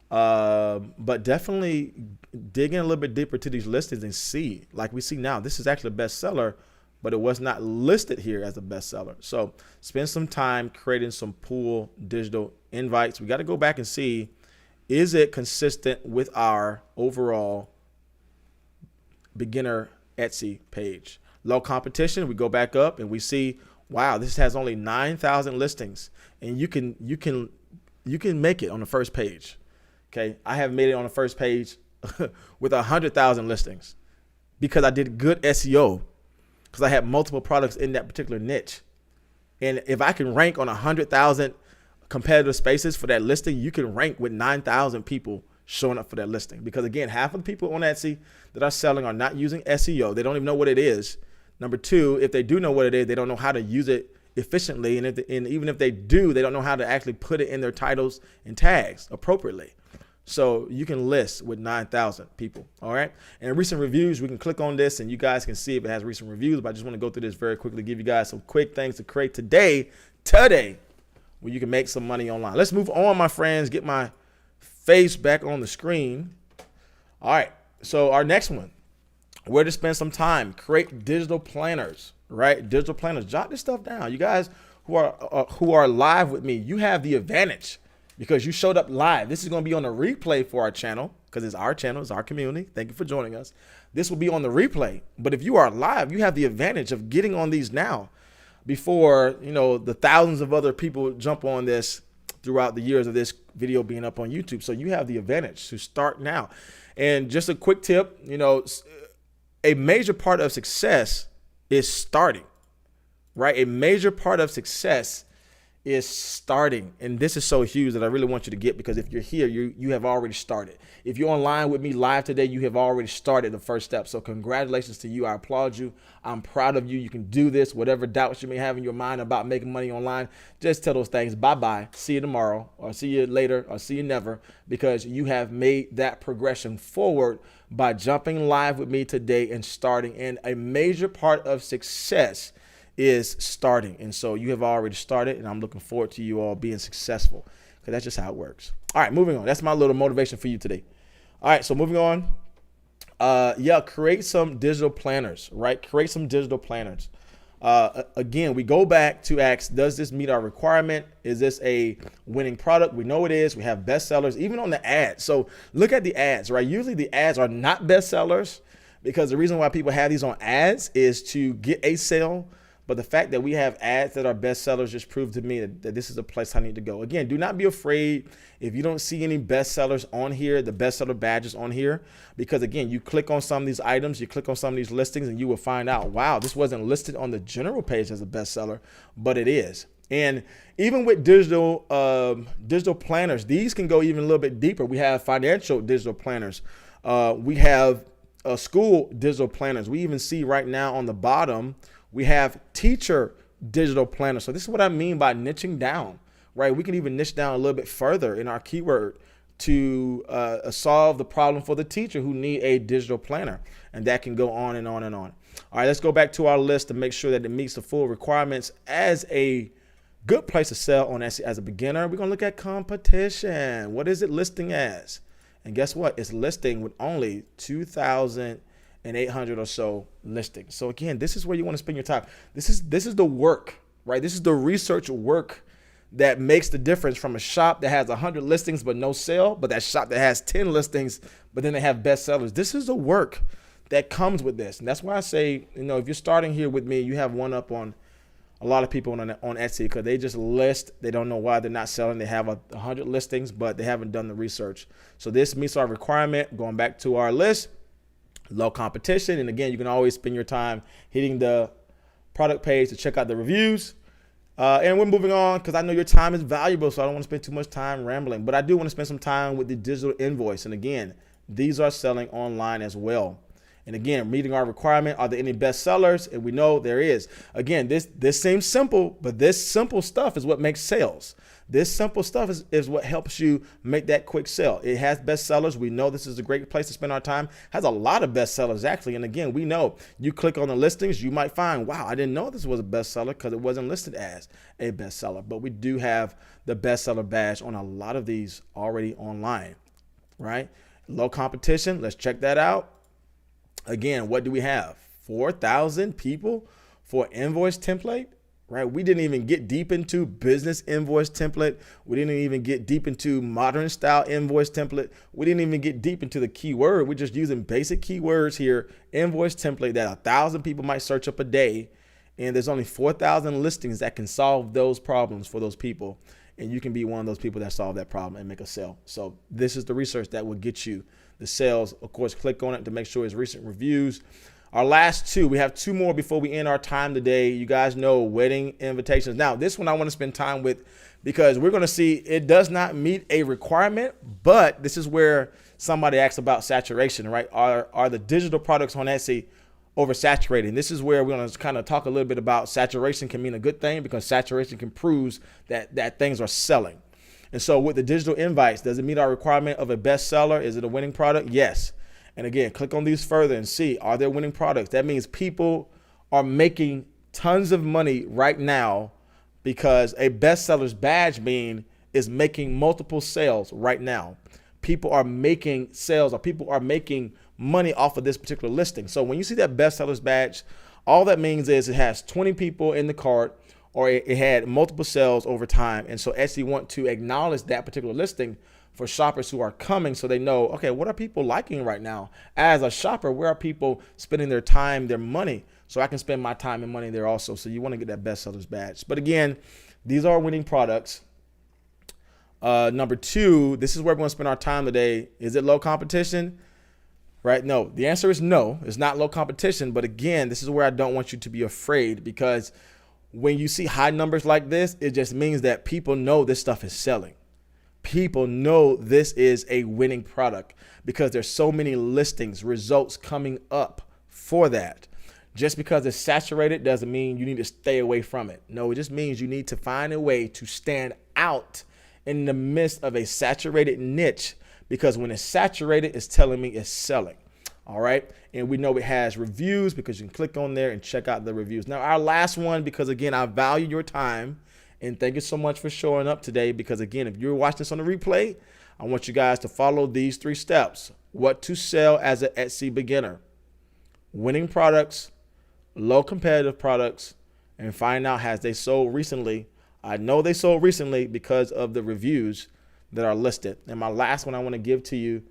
But definitely dig in a little bit deeper to these listings and see, like we see now, this is actually a bestseller, but it was not listed here as a bestseller. So spend some time creating some pool digital invites. We got to go back and see, is it consistent with our overall beginner Etsy page? Low competition, we go back up and we see, wow, this has only 9,000 listings, and you can make it on the first page. Okay, I have made it on the first page with 100,000 listings because I did good SEO, because I had multiple products in that particular niche. And if I can rank on 100,000 competitive spaces for that listing, you can rank with 9,000 people showing up for that listing. Because again, half of the people on Etsy that are selling are not using SEO. They don't even know what it is. Number two, if they do know what it is, they don't know how to use it efficiently. And even if they do, they don't know how to actually put it in their titles and tags appropriately. So you can list with 9,000 people. All right. And recent reviews, we can click on this and you guys can see if it has recent reviews. But I just want to go through this very quickly, give you guys some quick things to create today, where you can make some money online. Let's move on, my friends. Get my face back on the screen. All right. So our next one, where to spend some time, create digital planners, right? Digital planners. Jot this stuff down. You guys who are live with me, you have the advantage because you showed up live. This is going to be on the replay for our channel because it's our channel, it's our community. Thank you for joining us. This will be on the replay. But if you are live, you have the advantage of getting on these now before, the thousands of other people jump on this throughout the years of this video being up on YouTube. So you have the advantage to start now. And just a quick tip, a major part of success is starting, right? A major part of success is starting. And this is so huge that I really want you to get, because if you're here, you have already started. If you're online with me live today, you have already started the first step. So congratulations to you. I applaud you. I'm proud of you. You can do this. Whatever doubts you may have in your mind about making money online, just tell those things bye-bye. See you tomorrow, or see you later, or see you never, because you have made that progression forward by jumping live with me today and starting. And a major part of success is starting. And so you have already started, and I'm looking forward to you all being successful, because that's just how it works. All right, moving on. That's my little motivation for you today. All right, so moving on. Create some digital planners, right? Create some digital planners. Again, we go back to ask, does this meet our requirement? Is this a winning product? We know it is. We have bestsellers, even on the ads. So look at the ads, right? Usually the ads are not bestsellers, because the reason why people have these on ads is to get a sale. But the fact that we have ads that are bestsellers just proved to me that this is a place I need to go. Again, do not be afraid if you don't see any bestsellers on here, the bestseller badges on here, because again, you click on some of these items, you click on some of these listings, and you will find out, wow, this wasn't listed on the general page as a bestseller, but it is. And even with digital planners, these can go even a little bit deeper. We have financial digital planners. We have school digital planners. We even see right now on the bottom, we have teacher digital planners. So this is what I mean by niching down, right? We can even niche down a little bit further in our keyword to solve the problem for the teacher who need a digital planner. And that can go on and on and on. All right, let's go back to our list to make sure that it meets the full requirements as a good place to sell on Etsy as a beginner. We're going to look at competition. What is it listing as? And guess what? It's listing with only 2,800 or so listings. So again, this is where you want to spend your time. This is the work, right? This is the research work that makes the difference from a shop that has 100 listings but no sale, but that shop that has 10 listings but then they have bestsellers. This is the work that comes with this. And that's why I say, if you're starting here with me, you have one up on a lot of people on Etsy, because they just list. They don't know why they're not selling. They have 100 listings, but they haven't done the research. So this meets our requirement. Going back to our list, low competition. And again, you can always spend your time hitting the product page to check out the reviews. And we're moving on, because I know your time is valuable, so I don't want to spend too much time rambling. But I do want to spend some time with the digital invoice. And again, these are selling online as well. And again, meeting our requirement. Are there any bestsellers? And we know there is. Again, this seems simple, but this simple stuff is what makes sales. This simple stuff is what helps you make that quick sale. It has bestsellers. We know this is a great place to spend our time. It has a lot of bestsellers, actually. And again, we know you click on the listings, you might find, wow, I didn't know this was a bestseller because it wasn't listed as a bestseller. But we do have the bestseller badge on a lot of these already online, right? Low competition. Let's check that out. Again, what do we have? 4,000 people for Invoice Template, right? We didn't even get deep into business Invoice Template. We didn't even get deep into modern style Invoice Template. We didn't even get deep into the keyword. We're just using basic keywords here. Invoice Template that 1,000 people might search up a day. And there's only 4,000 listings that can solve those problems for those people. And you can be one of those people that solve that problem and make a sale. So this is the research that will get you the sales. Of course, click on it to make sure it's recent reviews. Our last two, we have two more before we end our time today. You guys know wedding invitations. Now, this one I want to spend time with, because we're going to see it does not meet a requirement, but this is where somebody asks about saturation, right? Are the digital products on Etsy oversaturated? And this is where we're going to kind of talk a little bit about saturation can mean a good thing, because saturation can prove that things are selling. And so with the digital invites, does it meet our requirement of a bestseller? Is it a winning product? Yes. And again, click on these further and see, are there winning products? That means people are making tons of money right now, because a bestseller's badge is making multiple sales right now. People are making sales, or people are making money off of this particular listing. So when you see that bestsellers badge, all that means is it has 20 people in the cart, or it had multiple sales over time. And so Etsy want to acknowledge that particular listing for shoppers who are coming, so they know, okay, what are people liking right now? As a shopper, where are people spending their time, their money? So I can spend my time and money there also. So you want to get that bestsellers badge. But again, these are winning products. Number two, this is where we're going to spend our time today. Is it low competition? Right? No, the answer is no. It's not low competition. But again, this is where I don't want you to be afraid, because when you see high numbers like this, it just means that people know this stuff is selling. People know this is a winning product because there's so many listings, results coming up for that. Just because it's saturated doesn't mean you need to stay away from it. No, it just means you need to find a way to stand out in the midst of a saturated niche, because when it's saturated, it's telling me it's selling. All right. And we know it has reviews because you can click on there and check out the reviews. Now, our last one, because again, I value your time and thank you so much for showing up today. Because again, if you're watching this on the replay, I want you guys to follow these 3 steps. What to sell as an Etsy beginner, winning products, low competitive products, and find out has they sold recently. I know they sold recently because of the reviews that are listed. And my last one I want to give to you,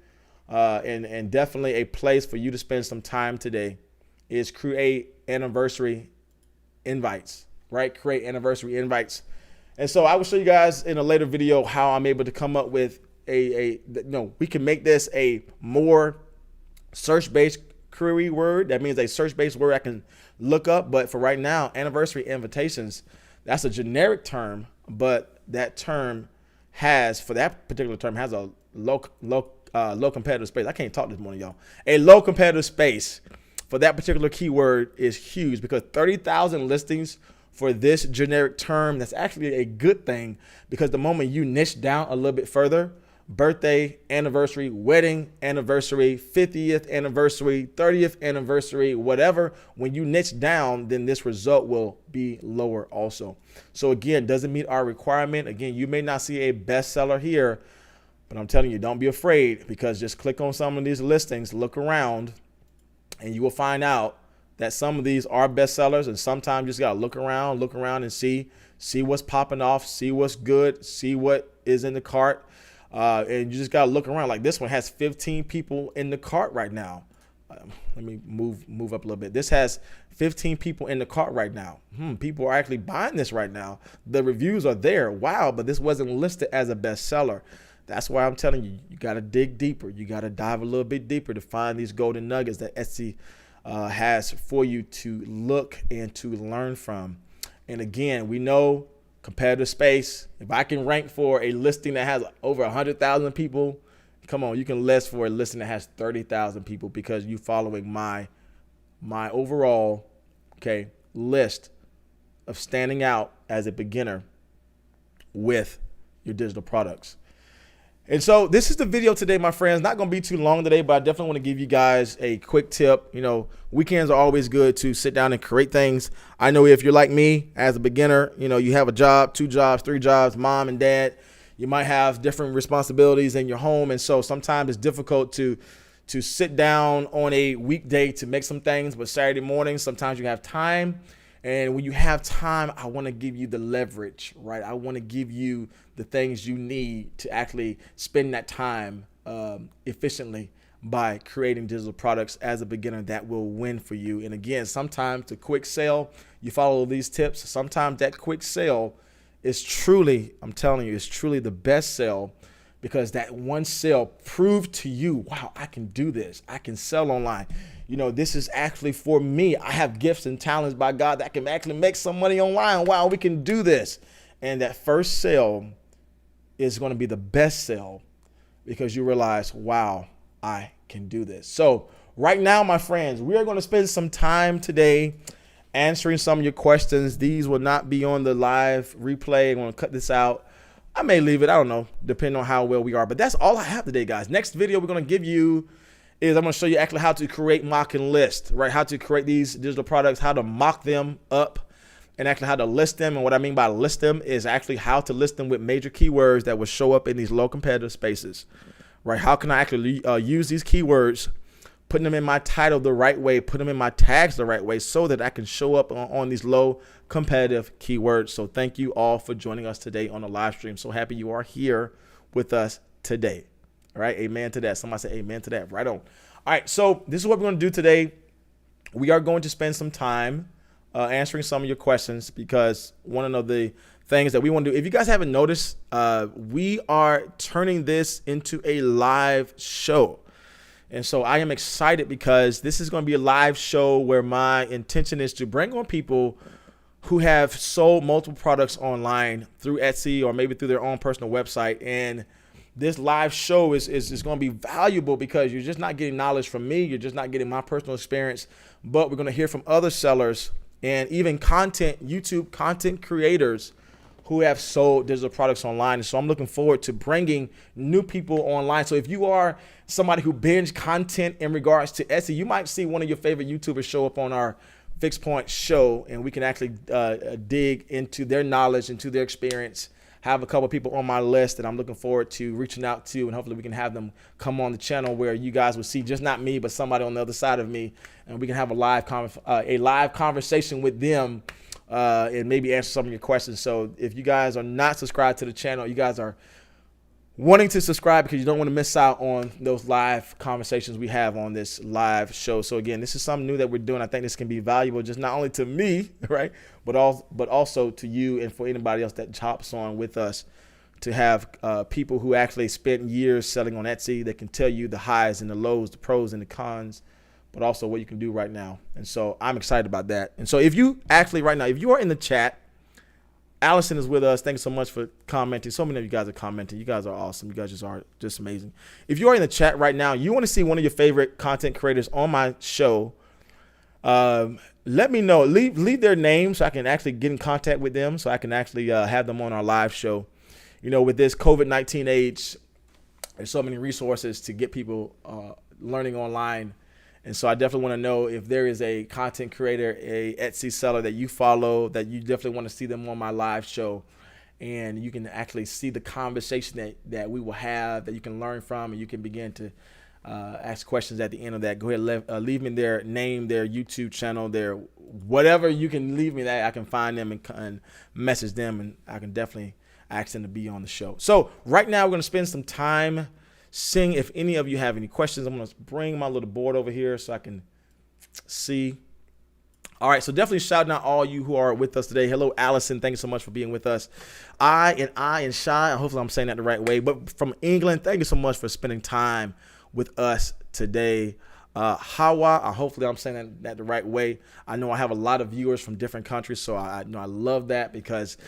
and definitely a place for you to spend some time today, is create anniversary invites, right? Create anniversary invites. And so I will show you guys in a later video how I'm able to come up with we can make this a more search-based query word. That means a search-based word I can look up. But for right now, anniversary invitations, that's a generic term, but that term has, for that particular term, has a low competitive space. I can't talk this morning, y'all. A low competitive space for that particular keyword is huge, because 30,000 listings for this generic term, that's actually a good thing, because the moment you niche down a little bit further, birthday, anniversary, wedding anniversary, 50th anniversary, 30th anniversary, whatever, when you niche down, then this result will be lower also. So again, doesn't meet our requirement. Again, you may not see a bestseller here, but I'm telling you, don't be afraid, because just click on some of these listings, look around, and you will find out that some of these are bestsellers. And sometimes you just got to look around and see what's popping off, see what's good, see what is in the cart. And you just got to look around. Like this one has 15 people in the cart right now. Let me move up a little bit. This has 15 people in the cart right now. People are actually buying this right now. The reviews are there. Wow. But this wasn't listed as a bestseller. That's why I'm telling you, you got to dig deeper. You got to dive a little bit deeper to find these golden nuggets that Etsy has for you to look and to learn from. And again, we know competitive space. If I can rank for a listing that has over 100,000 people, come on, you can list for a listing that has 30,000 people, because you following my overall list of standing out as a beginner with your digital products. And so this is the video today, my friends. Not going to be too long today, but I definitely want to give you guys a quick tip. You know, weekends are always good to sit down and create things. I know if you're like me as a beginner, you know, you have a job, 2 jobs, 3 jobs, mom and dad, you might have different responsibilities in your home. And so sometimes it's difficult to sit down on a weekday to make some things, but Saturday morning, sometimes you have time. And when you have time, I want to give you the leverage, right? I want to give you the things you need to actually spend that time efficiently by creating digital products as a beginner that will win for you. And again, sometimes the quick sale, you follow these tips. Sometimes that quick sale is truly, I'm telling you, it's truly the best sale, because that one sale proved to you, wow, I can do this. I can sell online. You know, this is actually for me. I have gifts and talents by God that can actually make some money online. Wow, we can do this. And that first sale is going to be the best sale, because you realize, wow, I can do this. So right now, my friends, we are going to spend some time today answering some of your questions. These will not be on the live replay. I'm going to cut this out. I may leave it. I don't know, depending on how well we are. But that's all I have today, guys. Next video we're going to give you is I'm going to show you actually how to create mock and list, right? How to create these digital products, how to mock them up, and actually how to list them. And what I mean by list them is actually how to list them with major keywords that will show up in these low competitive spaces, right? How can I actually use these keywords, putting them in my title the right way, put them in my tags the right way, so that I can show up on these low competitive keywords. So thank you all for joining us today on the live stream. So happy you are here with us today. All right. Amen to that. Somebody say amen to that. Right on. All right. So this is what we're going to do today. We are going to spend some time answering some of your questions, because one of the things that we want to do, if you guys haven't noticed, we are turning this into a live show. And so I am excited, because this is going to be a live show where my intention is to bring on people who have sold multiple products online through Etsy or maybe through their own personal website. And this live show is going to be valuable because you're just not getting knowledge from me. You're just not getting my personal experience, but we're going to hear from other sellers and even YouTube content creators who have sold digital products online. And so I'm looking forward to bringing new people online. So if you are somebody who binge content in regards to Etsy, you might see one of your favorite YouTubers show up on our Fixed Point show, and we can actually dig into their knowledge, into their experience. Have a couple of people on my list that I'm looking forward to reaching out to, and hopefully we can have them come on the channel where you guys will see just not me, but somebody on the other side of me, and we can have a live conversation with them and maybe answer some of your questions. So if you guys are not subscribed to the channel, you guys are wanting to subscribe because you don't want to miss out on those live conversations we have on this live show. So again, this is something new that we're doing. I think this can be valuable just not only to me, right, but also to you and for anybody else that hops on with us, to have people who actually spent years selling on Etsy that can tell you the highs and the lows, the pros and the cons, but also what you can do right now. And so I'm excited about that. And so if you actually right now, if you are in the chat, Allison is with us. Thanks so much for commenting. So many of you guys are commenting. You guys are awesome. You guys are just amazing. If you are in the chat right now, you want to see one of your favorite content creators on my show, let me know. Leave their name so I can actually get in contact with them, so I can actually have them on our live show. You know, with this COVID-19 age, there's so many resources to get people learning online. And so I definitely want to know if there is a content creator, a Etsy seller that you follow, that you definitely want to see them on my live show. And you can actually see the conversation that we will have, that you can learn from, and you can begin to ask questions at the end of that. Go ahead, leave me their name, their YouTube channel, their whatever you can leave me that I can find them and message them, and I can definitely ask them to be on the show. So right now we're going to spend some time seeing if any of you have any questions. I'm going to bring my little board over here so I can see. All right, so definitely shouting out all you who are with us today. Hello, Allison. Thank you so much for being with us. I and Shy, hopefully I'm saying that the right way, but from England, thank you so much for spending time with us today. Hawa, hopefully I'm saying that the right way. I know I have a lot of viewers from different countries, so I know I love that because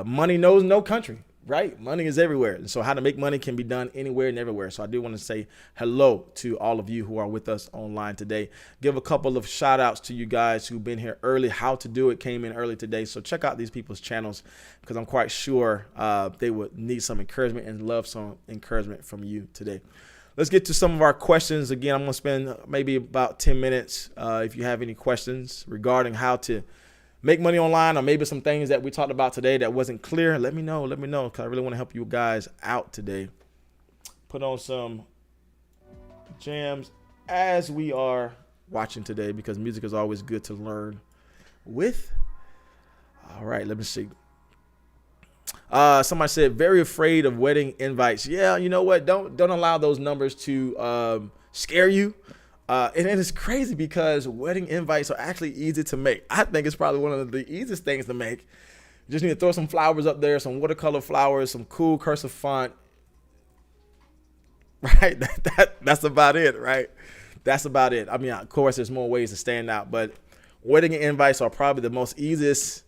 money knows no country. Right? Money is everywhere. And so how to make money can be done anywhere and everywhere. So I do want to say hello to all of you who are with us online today. Give a couple of shout outs to you guys who've been here early. How to Do It came in early today. So check out these people's channels because I'm quite sure they would need some encouragement and love some encouragement from you today. Let's get to some of our questions. Again, I'm going to spend maybe about 10 minutes. If you have any questions regarding how to make money online, or maybe some things that we talked about today that wasn't clear, let me know, because I really want to help you guys out today. Put on some jams as we are watching today, because music is always good to learn with. All right, let me see. Somebody said, very afraid of wedding invites. Yeah, you know what? Don't allow those numbers to scare you. And it is crazy because wedding invites are actually easy to make. I think it's probably one of the easiest things to make. You just need to throw some flowers up there, some watercolor flowers, some cool cursive font. Right? That's about it, right? That's about it. I mean, of course, there's more ways to stand out, but wedding invites are probably the most easiest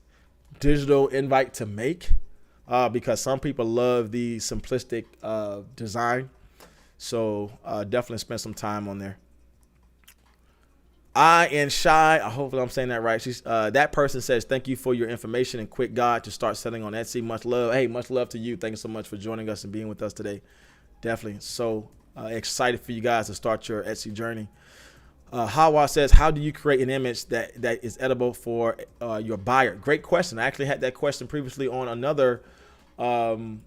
digital invite to make because some people love the simplistic design. So definitely spend some time on there. I and Shy, hopefully I'm saying that right. She's that person says, thank you for your information and quick guide to start selling on Etsy. Much love. Hey, much love to you. Thank you so much for joining us and being with us today. Definitely so excited for you guys to start your Etsy journey. Hawa says, how do you create an image that is edible for your buyer? Great question. I actually had that question previously on another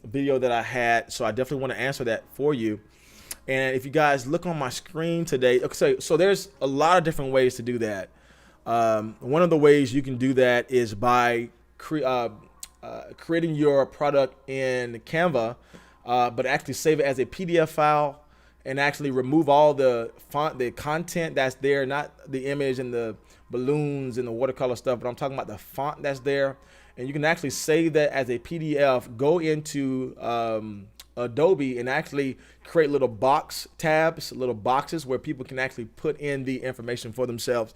video that I had, so I definitely want to answer that for you. And if you guys look on my screen today, so there's a lot of different ways to do that. One of the ways you can do that is by creating your product in Canva, but actually save it as a PDF file and actually remove all the content that's there, not the image and the balloons and the watercolor stuff, but I'm talking about the font that's there. And you can actually save that as a PDF, go into Adobe and actually create little box tabs, little boxes where people can actually put in the information for themselves.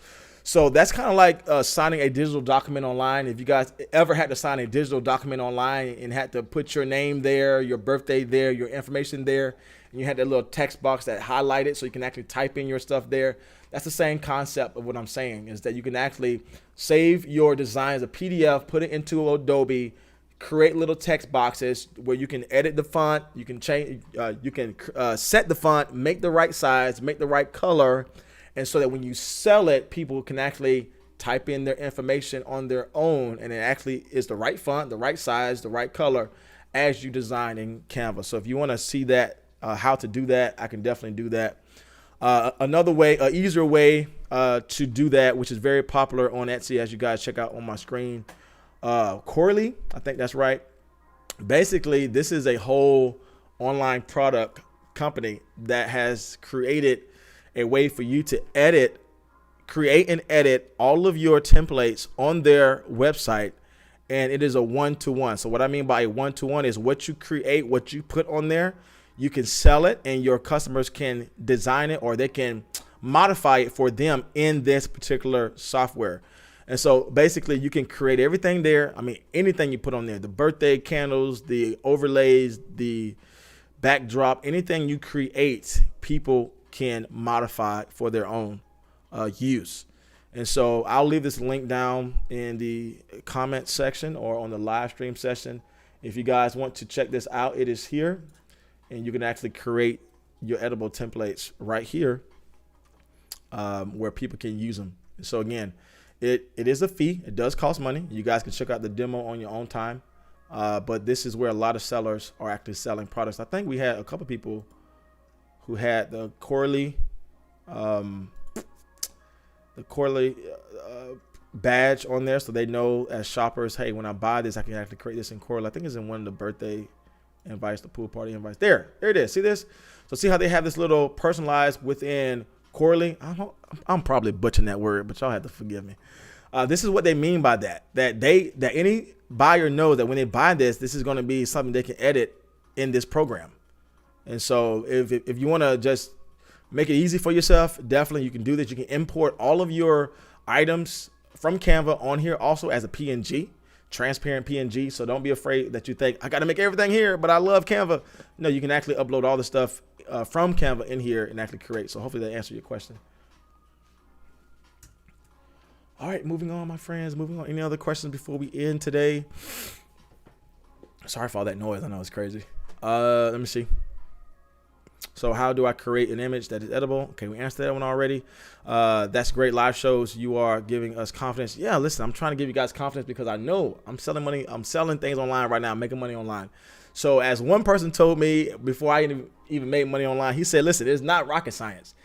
So that's kind of like signing a digital document online. If you guys ever had to sign a digital document online and had to put your name there, your birthday there, your information there, and you had that little text box that highlighted so you can actually type in your stuff there. That's the same concept of what I'm saying, is that you can actually save your design as a PDF, put it into Adobe, create little text boxes where you can edit the font, you can change, set the font, make the right size, make the right color, and so that when you sell it, people can actually type in their information on their own, and it actually is the right font, the right size, the right color as you design in Canva. So if you want to see that, how to do that, I can definitely do that. Another way, easier way to do that, which is very popular on Etsy, as you guys check out on my screen, Corley, I think that's right. Basically, this is a whole online product company that has created a way for you to create and edit all of your templates on their website. And it is a one-to-one. So what I mean by a one-to-one is what you create, what you put on there, you can sell it and your customers can design it, or they can modify it for them in this particular software. And so basically you can create everything there. I mean, anything you put on there, the birthday candles, the overlays, the backdrop, anything you create, people can modify for their own use. And so I'll leave this link down in the comment section or on the live stream session. If you guys want to check this out, it is here, and you can actually create your editable templates right here where people can use them. So again, it is a fee. It does cost money. You guys can check out the demo on your own time. But this is where a lot of sellers are actually selling products. I think we had a couple people who had the Corley badge on there, so they know as shoppers, hey, when I buy this, I can actually create this in Corley. I think it's in one of the birthday invites, the pool party invites. There it is. See this? So see how they have this little personalized within Corley? I'm probably butchering that word, but y'all have to forgive me. This is what they mean by that. That any buyer knows that when they buy this is going to be something they can edit in this program. And so if you want to just make it easy for yourself, definitely you can do this. You can import all of your items from Canva on here also as a PNG, transparent PNG. So don't be afraid that you think, I got to make everything here, but I love Canva. No, you can actually upload all the stuff from Canva in here and actually create. So hopefully that answered your question. All right, moving on, my friends. Moving on. Any other questions before we end today? Sorry for all that noise. I know it's crazy. Let me see. So how do I create an image that is edible? Okay, we answered that one already. That's great. Live shows, you are giving us confidence. Yeah, listen, I'm trying to give you guys confidence because I know I'm selling money. I'm selling things online right now. I'm making money online. So as one person told me before I even made money online, he said, listen, it's not rocket science.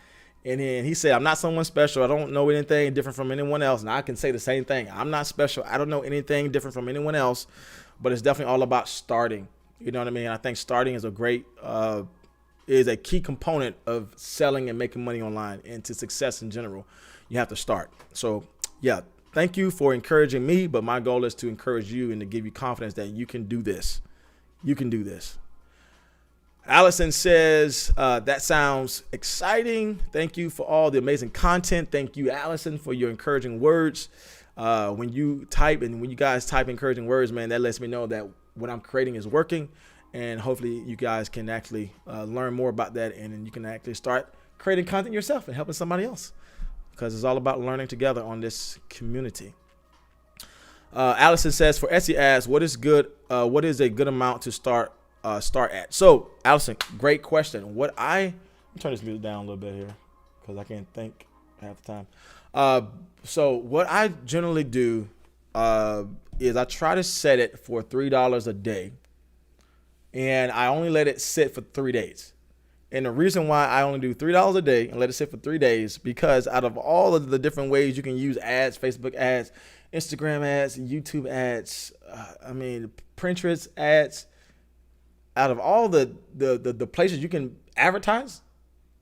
And then he said, I'm not someone special. I don't know anything different from anyone else. And I can say the same thing. I'm not special. I don't know anything different from anyone else, but it's definitely all about starting. You know what I mean? I think starting is is a key component of selling and making money online and to success in general. You have to start. So yeah, thank you for encouraging me, but my goal is to encourage you and to give you confidence that you can do this. You can do this. Allison says, that sounds exciting. Thank you for all the amazing content. Thank you, Allison, for your encouraging words. When you type and when you guys type encouraging words, man, that lets me know that what I'm creating is working. And hopefully you guys can actually learn more about that. And then you can actually start creating content yourself and helping somebody else, because it's all about learning together on this community. Allison says, for Etsy ads, what is a good amount to start at? So Allison, great question. Let me turn this music down a little bit here because I can't think half the time. So what I generally do is I try to set it for $3 a day, and I only let it sit for 3 days. And the reason why I only do $3 a day and let it sit for 3 days, because out of all of the different ways you can use ads, Facebook ads, Instagram ads, YouTube ads, Pinterest ads, out of all the places you can advertise,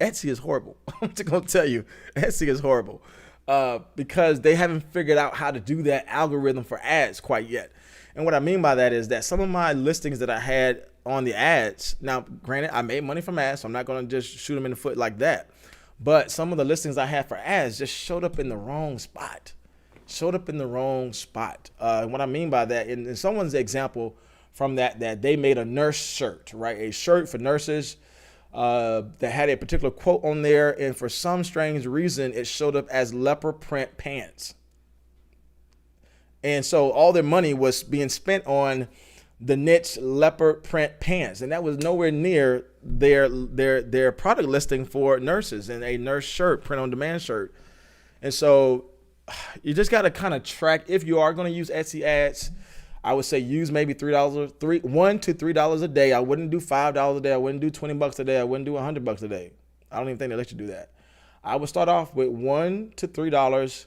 Etsy is horrible. I'm just going to tell you, Etsy is horrible because they haven't figured out how to do that algorithm for ads quite yet. And what I mean by that is that some of my listings that I had on the ads, now granted, I made money from ads, so I'm not going to just shoot them in the foot like that. But some of the listings I had for ads just showed up in the wrong spot. What I mean by that, in someone's example from that they made a nurse shirt, right? A shirt for nurses that had a particular quote on there. And for some strange reason, it showed up as leopard print pants. And so all their money was being spent on the niche leopard print pants, and that was nowhere near their product listing for nurses and a nurse shirt, print on demand shirt. And so you just got to kind of track. If you are going to use Etsy ads, I would say use maybe $1 to $3 a day. I wouldn't do $5 a day. I wouldn't do $20 a day. I wouldn't do $100 a day. I don't even think they let you do that. I would start off with $1 to $3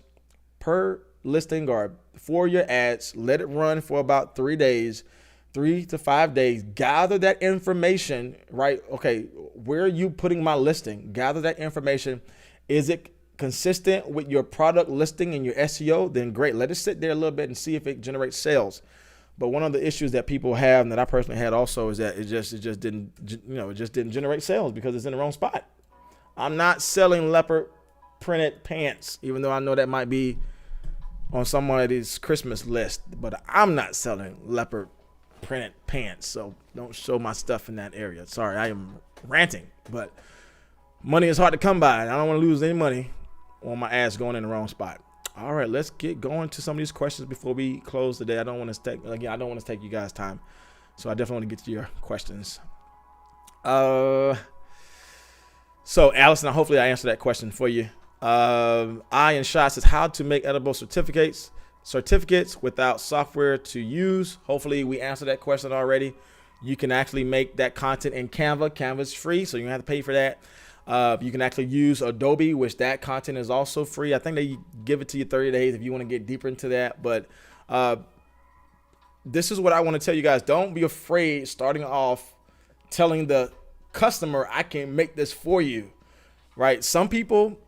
per listing or for your ads. Let it run for about 3 days, 3 to 5 days. Gather that information, right? Okay, where are you putting my listing? Gather that information. Is it consistent with your product listing and your SEO? Then great. Let it sit there a little bit and see if it generates sales. But one of the issues that people have, and that I personally had also, is that it just didn't generate sales because it's in the wrong spot. I'm not selling leopard printed pants, even though I know that might be on somebody's Christmas list, but I'm not selling leopard printed pants. So don't show my stuff in that area. Sorry, I am ranting, but money is hard to come by, and I don't want to lose any money on my ads going in the wrong spot. All right, let's get going to some of these questions before we close today. I don't want to take you guys' time, so I definitely want to get to your questions. So Allison, hopefully I answered that question for you. I and Shot says how to make edible certificates without software to use. Hopefully we answered that question already. You can actually make that content in Canva. Canva's free, so you don't have to pay for that. You can actually use Adobe, which that content is also free. I think they give it to you 30 days if you want to get deeper into that. But this is what I want to tell you guys. Don't be afraid starting off telling the customer, I can make this for you, right? Some people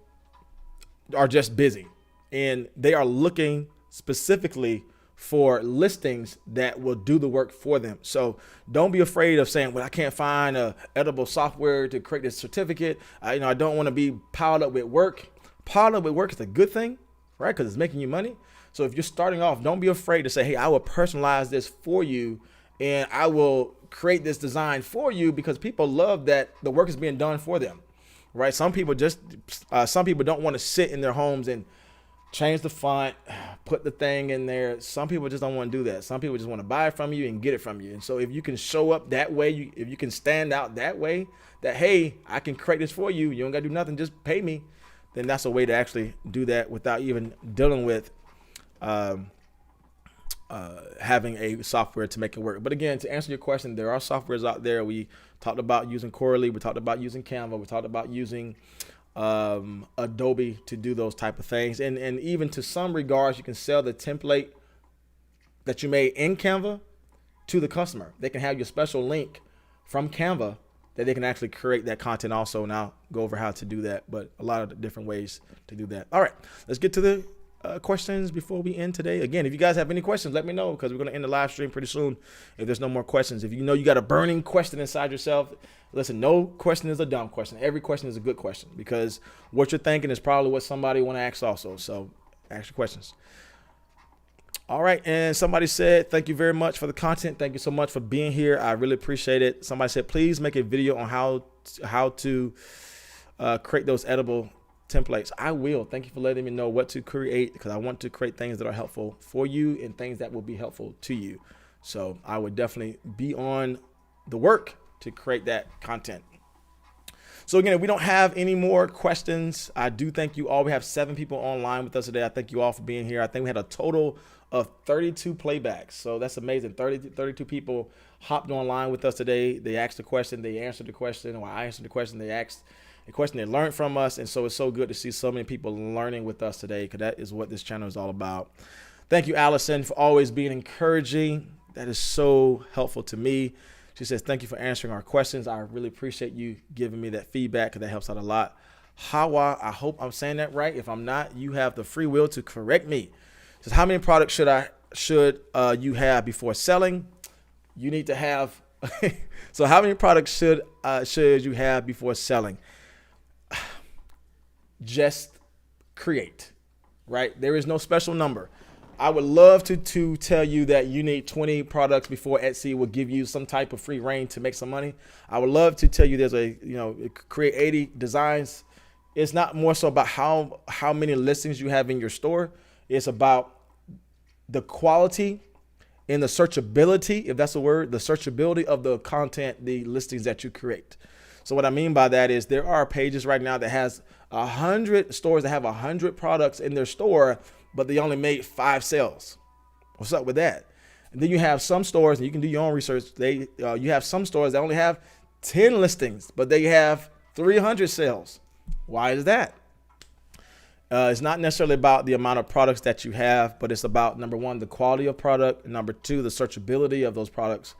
are just busy and they are looking specifically for listings that will do the work for them. So don't be afraid of saying, well, I can't find a edible software to create this certificate. I don't want to be piled up with work. Piled up with work is a good thing, right? Because it's making you money. So if you're starting off, don't be afraid to say, hey, I will personalize this for you and I will create this design for you, because people love that the work is being done for them, right? Some people don't want to sit in their homes and change the font, put the thing in there. Some people just don't want to do that. Some people just want to buy it from you and get it from you. And so if you can show up that way, if you can stand out that way, that, hey, I can create this for you, you don't got to do nothing, just pay me, then that's a way to actually do that without even dealing with having a software to make it work. But again, to answer your question, there are softwares out there. We talked about using Corely. We talked about using Canva. We talked about using Adobe to do those type of things. And even to some regards, you can sell the template that you made in Canva to the customer. They can have your special link from Canva that they can actually create that content also. And I'll go over how to do that, but a lot of different ways to do that. All right, let's get to the questions before we end today. Again, if you guys have any questions, let me know, because we're going to end the live stream pretty soon if there's no more questions. If you know you got a burning question inside yourself, listen, no question is a dumb question. Every question is a good question, because what you're thinking is probably what somebody want to ask also. So ask your questions. All right. And somebody said, thank you very much for the content. Thank you so much for being here. I really appreciate it. Somebody said, please make a video on how to create those edible templates. I will. Thank you for letting me know what to create, because I want to create things that are helpful for you and things that will be helpful to you. So I would definitely be on the work to create that content. So again, if we don't have any more questions, I do thank you all. We have 7 people online with us today. I thank you all for being here. I think we had a total of 32 playbacks. So that's amazing. 32 people hopped online with us today. They asked a question, they answered the question, or I answered the question, they asked a question they learned from us. And so it's so good to see so many people learning with us today, because that is what this channel is all about. Thank you, Allison, for always being encouraging. That is so helpful to me. She says, thank you for answering our questions. I really appreciate you giving me that feedback, because that helps out a lot. Hawa, I hope I'm saying that right. If I'm not, you have the free will to correct me. Says, how many products should you have before selling? You need to have. So how many products should you have before selling? just create, right? There is no special number. I would love to tell you that you need 20 products before Etsy will give you some type of free reign to make some money. I would love to tell you there's create 80 designs. It's not more so about how many listings you have in your store. It's about the quality and the searchability, if that's a word, the searchability of the content, the listings that you create. So what I mean by that is there are pages right now that has 100 stores that have 100 products in their store, but they only made 5 sales. What's up with that? And then you have some stores, and you can do your own research. You have some stores that only have 10 listings, but they have 300 sales. Why is that? It's not necessarily about the amount of products that you have, but it's about, number one, the quality of product, and number two, the searchability of those products.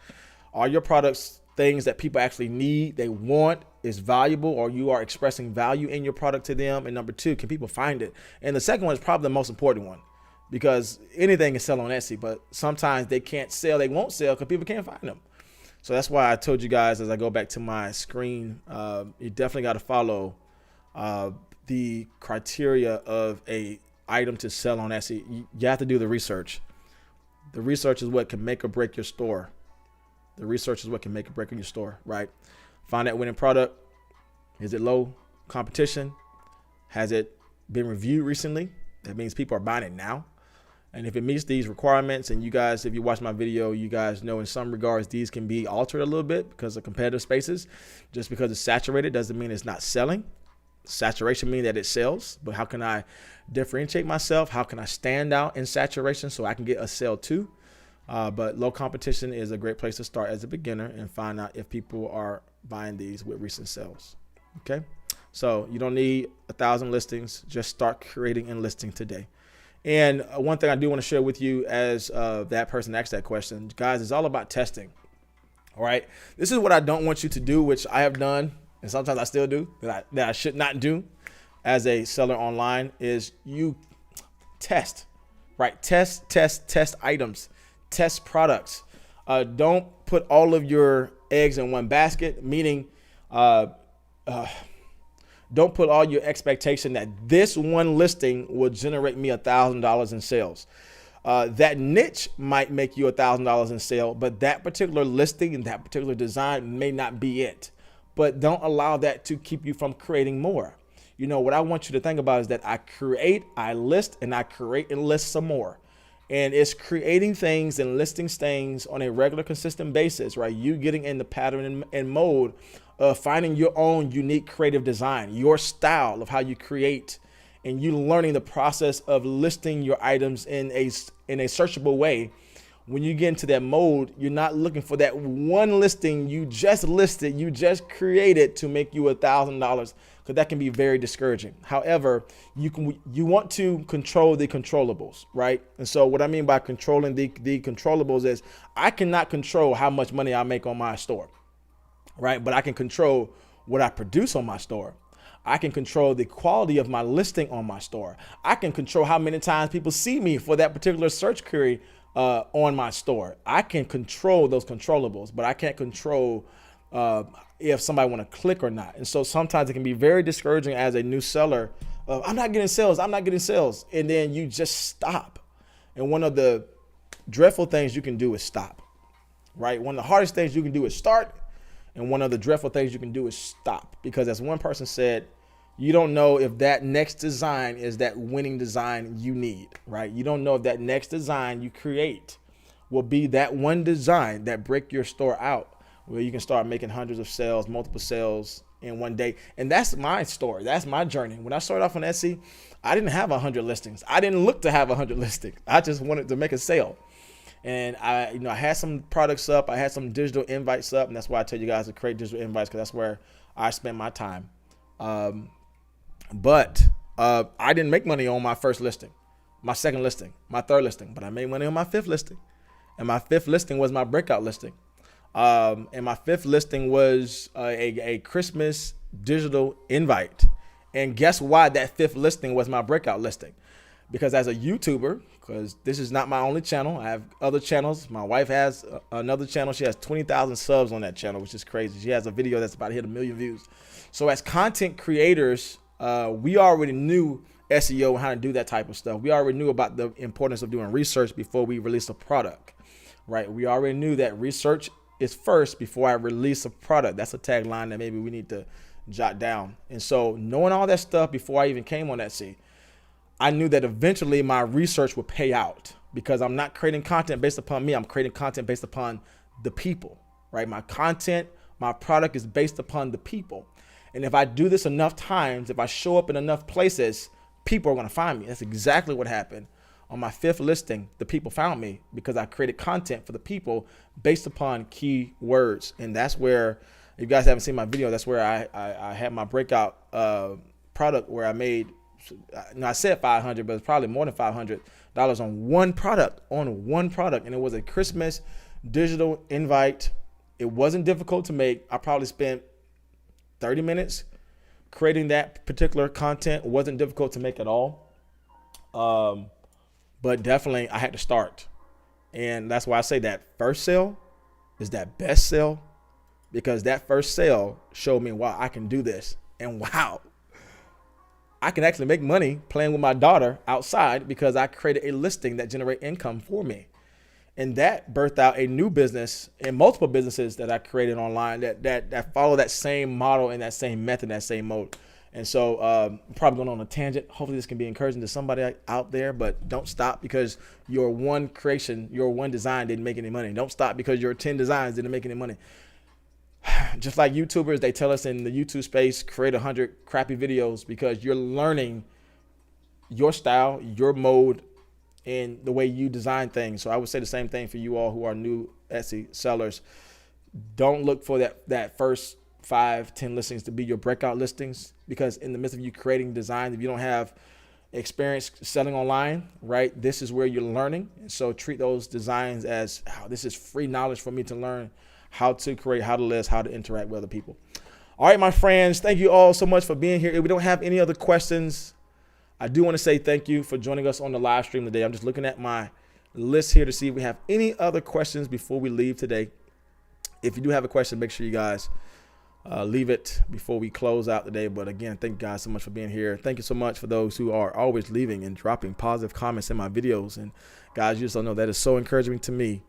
Are your products things that people actually need, they want, is valuable, or you are expressing value in your product to them? And number two, can people find it? And the second one is probably the most important one, because anything can sell on Etsy, but sometimes they can't sell, they won't sell because people can't find them. So that's why I told you guys, as I go back to my screen, you definitely got to follow the criteria of a item to sell on Etsy. You have to do the research. The research is what can make or break your store. The research is what can make or break your store, right? Find that winning product. Is it low competition? Has it been reviewed recently? That means people are buying it now. And if it meets these requirements, and you guys, if you watch my video, you guys know in some regards these can be altered a little bit because of competitive spaces. Just because it's saturated doesn't mean it's not selling. Saturation means that it sells, but how can I differentiate myself? How can I stand out in saturation so I can get a sale too? But low competition is a great place to start as a beginner and find out if people are buying these with recent sales. Okay, so you don't need 1,000 listings. Just start creating and listing today. And one thing I do want to share with you, as that person asked that question, guys, it's all about testing. All right, this is what I don't want you to do, which I have done, and sometimes I still do, that I should not do as a seller online, is you test, right? Test items. Test products. Don't put all of your eggs in one basket, meaning don't put all your expectation that this one listing will generate me $1,000 in sales. That niche might make you $1,000 in sale, but that particular listing and that particular design may not be it. But don't allow that to keep you from creating more. You know, what I want you to think about is that I create, I list, and I create and list some more. And it's creating things and listing things on a regular, consistent basis, right? You getting in the pattern and mode of finding your own unique creative design, your style of how you create, and you learning the process of listing your items in a searchable way. When you get into that mode, you're not looking for that one listing you just listed, you just created to make you $1,000, because that can be very discouraging. However, you want to control the controllables, right? And so what I mean by controlling the controllables is I cannot control how much money I make on my store, right? But I can control what I produce on my store. I can control the quality of my listing on my store. I can control how many times people see me for that particular search query on my store. I can control those controllables, but I can't control if somebody want to click or not. And so sometimes it can be very discouraging as a new seller. I'm not getting sales. And then you just stop. And one of the dreadful things you can do is stop, right? One of the hardest things you can do is start. And one of the dreadful things you can do is stop. Because as one person said, you don't know if that next design is that winning design you need, right? You don't know if that next design you create will be that one design that break your store out, where you can start making hundreds of sales, multiple sales in one day. And that's my story. That's my journey. When I started off on Etsy, I didn't have 100 listings. I didn't look to have 100 listings. I just wanted to make a sale. And I had some products up. I had some digital invites up. And that's why I tell you guys to create digital invites, because that's where I spend my time. But I didn't make money on my first listing, my second listing, my third listing, but I made money on my fifth listing. And my fifth listing was my breakout listing. And my fifth listing was a Christmas digital invite. And guess why that fifth listing was my breakout listing? Because as a YouTuber, because this is not my only channel, I have other channels. My wife has another channel. She has 20,000 subs on that channel, which is crazy. She has a video that's about to hit 1 million views. So as content creators, we already knew SEO and how to do that type of stuff. We already knew about the importance of doing research before we release a product, right? We already knew that research is first before I release a product. That's a tagline that maybe we need to jot down. And so knowing all that stuff before I even came on Etsy, I knew that eventually my research would pay out, because I'm not creating content based upon me. I'm creating content based upon the people, right? My content, my product is based upon the people. And if I do this enough times, if I show up in enough places, people are going to find me. That's exactly what happened. On my 5th listing, the people found me because I created content for the people based upon key words. And that's where, if you guys haven't seen my video, that's where I had my breakout product where I made, I said 500, but it's probably more than $500 on one product, And it was a Christmas digital invite. It wasn't difficult to make. I probably spent 30 minutes creating that particular content. It wasn't difficult to make at all. But definitely I had to start. And that's why I say that first sale is that best sale, because that first sale showed me, wow, I can do this. And wow, I can actually make money playing with my daughter outside because I created a listing that generated income for me. And that birthed out a new business and multiple businesses that I created online that follow that same model and that same method, that same mode. And so I'm probably going on a tangent. Hopefully this can be encouraging to somebody out there, but don't stop because your one creation, your one design didn't make any money. Don't stop because your 10 designs didn't make any money. Just like YouTubers, they tell us in the YouTube space, create 100 crappy videos because you're learning your style, your mode, and the way you design things. So I would say the same thing for you all who are new Etsy sellers. Don't look for that first 5-10 listings to be your breakout listings, because in the midst of you creating designs, if you don't have experience selling online, right, this is where you're learning. And so treat those designs as, oh, this is free knowledge for me to learn how to create, how to list, how to interact with other people. All right, my friends, thank you all so much for being here. If we don't have any other questions, I do want to say thank you for joining us on the live stream today. I'm just looking at my list here to see if we have any other questions before we leave today. If you do have a question, make sure you guys leave it before we close out today. But again, thank you guys so much for being here. Thank you so much for those who are always leaving and dropping positive comments in my videos. And guys, you just don't know, that is so encouraging to me.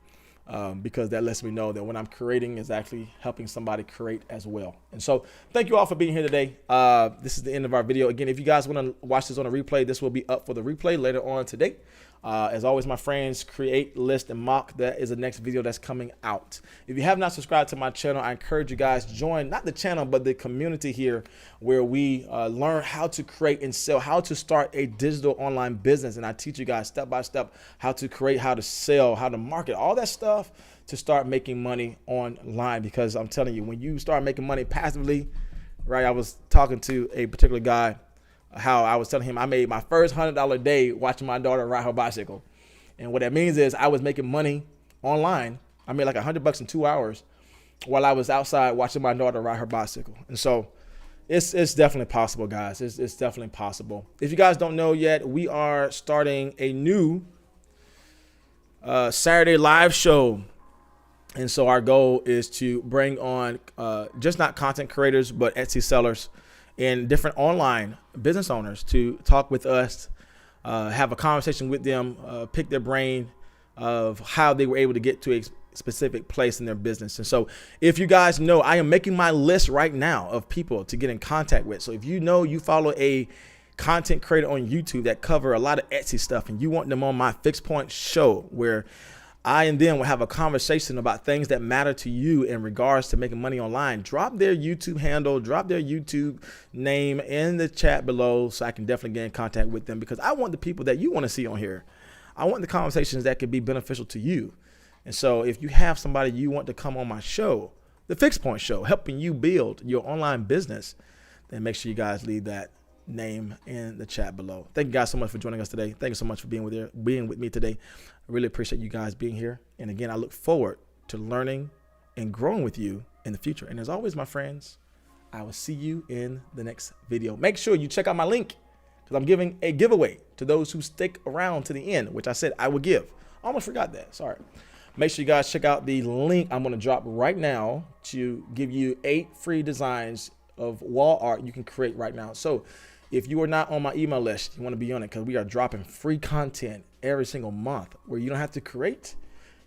Because that lets me know that what I'm creating is actually helping somebody create as well. And so thank you all for being here today. This is the end of our video. Again, if you guys want to watch this on a replay, this will be up for the replay later on today. As always, my friends, create, list, and mock. That is the next video that's coming out. If you have not subscribed to my channel, I encourage you guys to join, not the channel, but the community here, where we learn how to create and sell, how to start a digital online business. And I teach you guys step by step how to create, how to sell, how to market, all that stuff to start making money online. Because I'm telling you, when you start making money passively, right? I was talking to a particular guy, how I was telling him I made my first $100 day watching my daughter ride her bicycle. And what that means is I was making money online. I made like $100 in 2 hours while I was outside watching my daughter ride her bicycle. And so it's definitely possible, guys. It's definitely possible. If you guys don't know yet, we are starting a new Saturday live show. And so our goal is to bring on just not content creators, but Etsy sellers and different online business owners to talk with us, have a conversation with them, pick their brain of how they were able to get to a specific place in their business. And so if you guys know, I am making my list right now of people to get in contact with. So if you know you follow a content creator on YouTube that cover a lot of Etsy stuff and you want them on my Fixed Point show, where I and them will have a conversation about things that matter to you in regards to making money online, drop their YouTube handle, drop their YouTube name in the chat below so I can definitely get in contact with them, because I want the people that you want to see on here. I want the conversations that could be beneficial to you. And so if you have somebody you want to come on my show, the Fixed Point show, helping you build your online business, then make sure you guys leave that name in the chat below. Thank you guys so much for joining us today. Thank you so much for being with me today. I really appreciate you guys being here. And again, I look forward to learning and growing with you in the future. And as always, my friends, I will see you in the next video. Make sure you check out my link, because I'm giving a giveaway to those who stick around to the end, which I said I would give. I almost forgot that. Sorry. Make sure you guys check out the link I'm going to drop right now to give you 8 free designs of wall art you can create right now. So If you are not on my email list, you want to be on it, because we are dropping free content every single month where you don't have to create.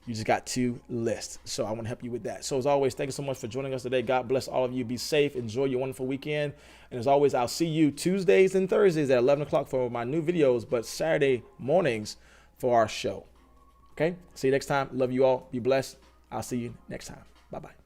You just got to list. So I want to help you with that. So as always, thank you so much for joining us today. God bless all of you. Be safe. Enjoy your wonderful weekend. And as always, I'll see you Tuesdays and Thursdays at 11 o'clock for my new videos, but Saturday mornings for our show. Okay? See you next time. Love you all. Be blessed. I'll see you next time. Bye-bye.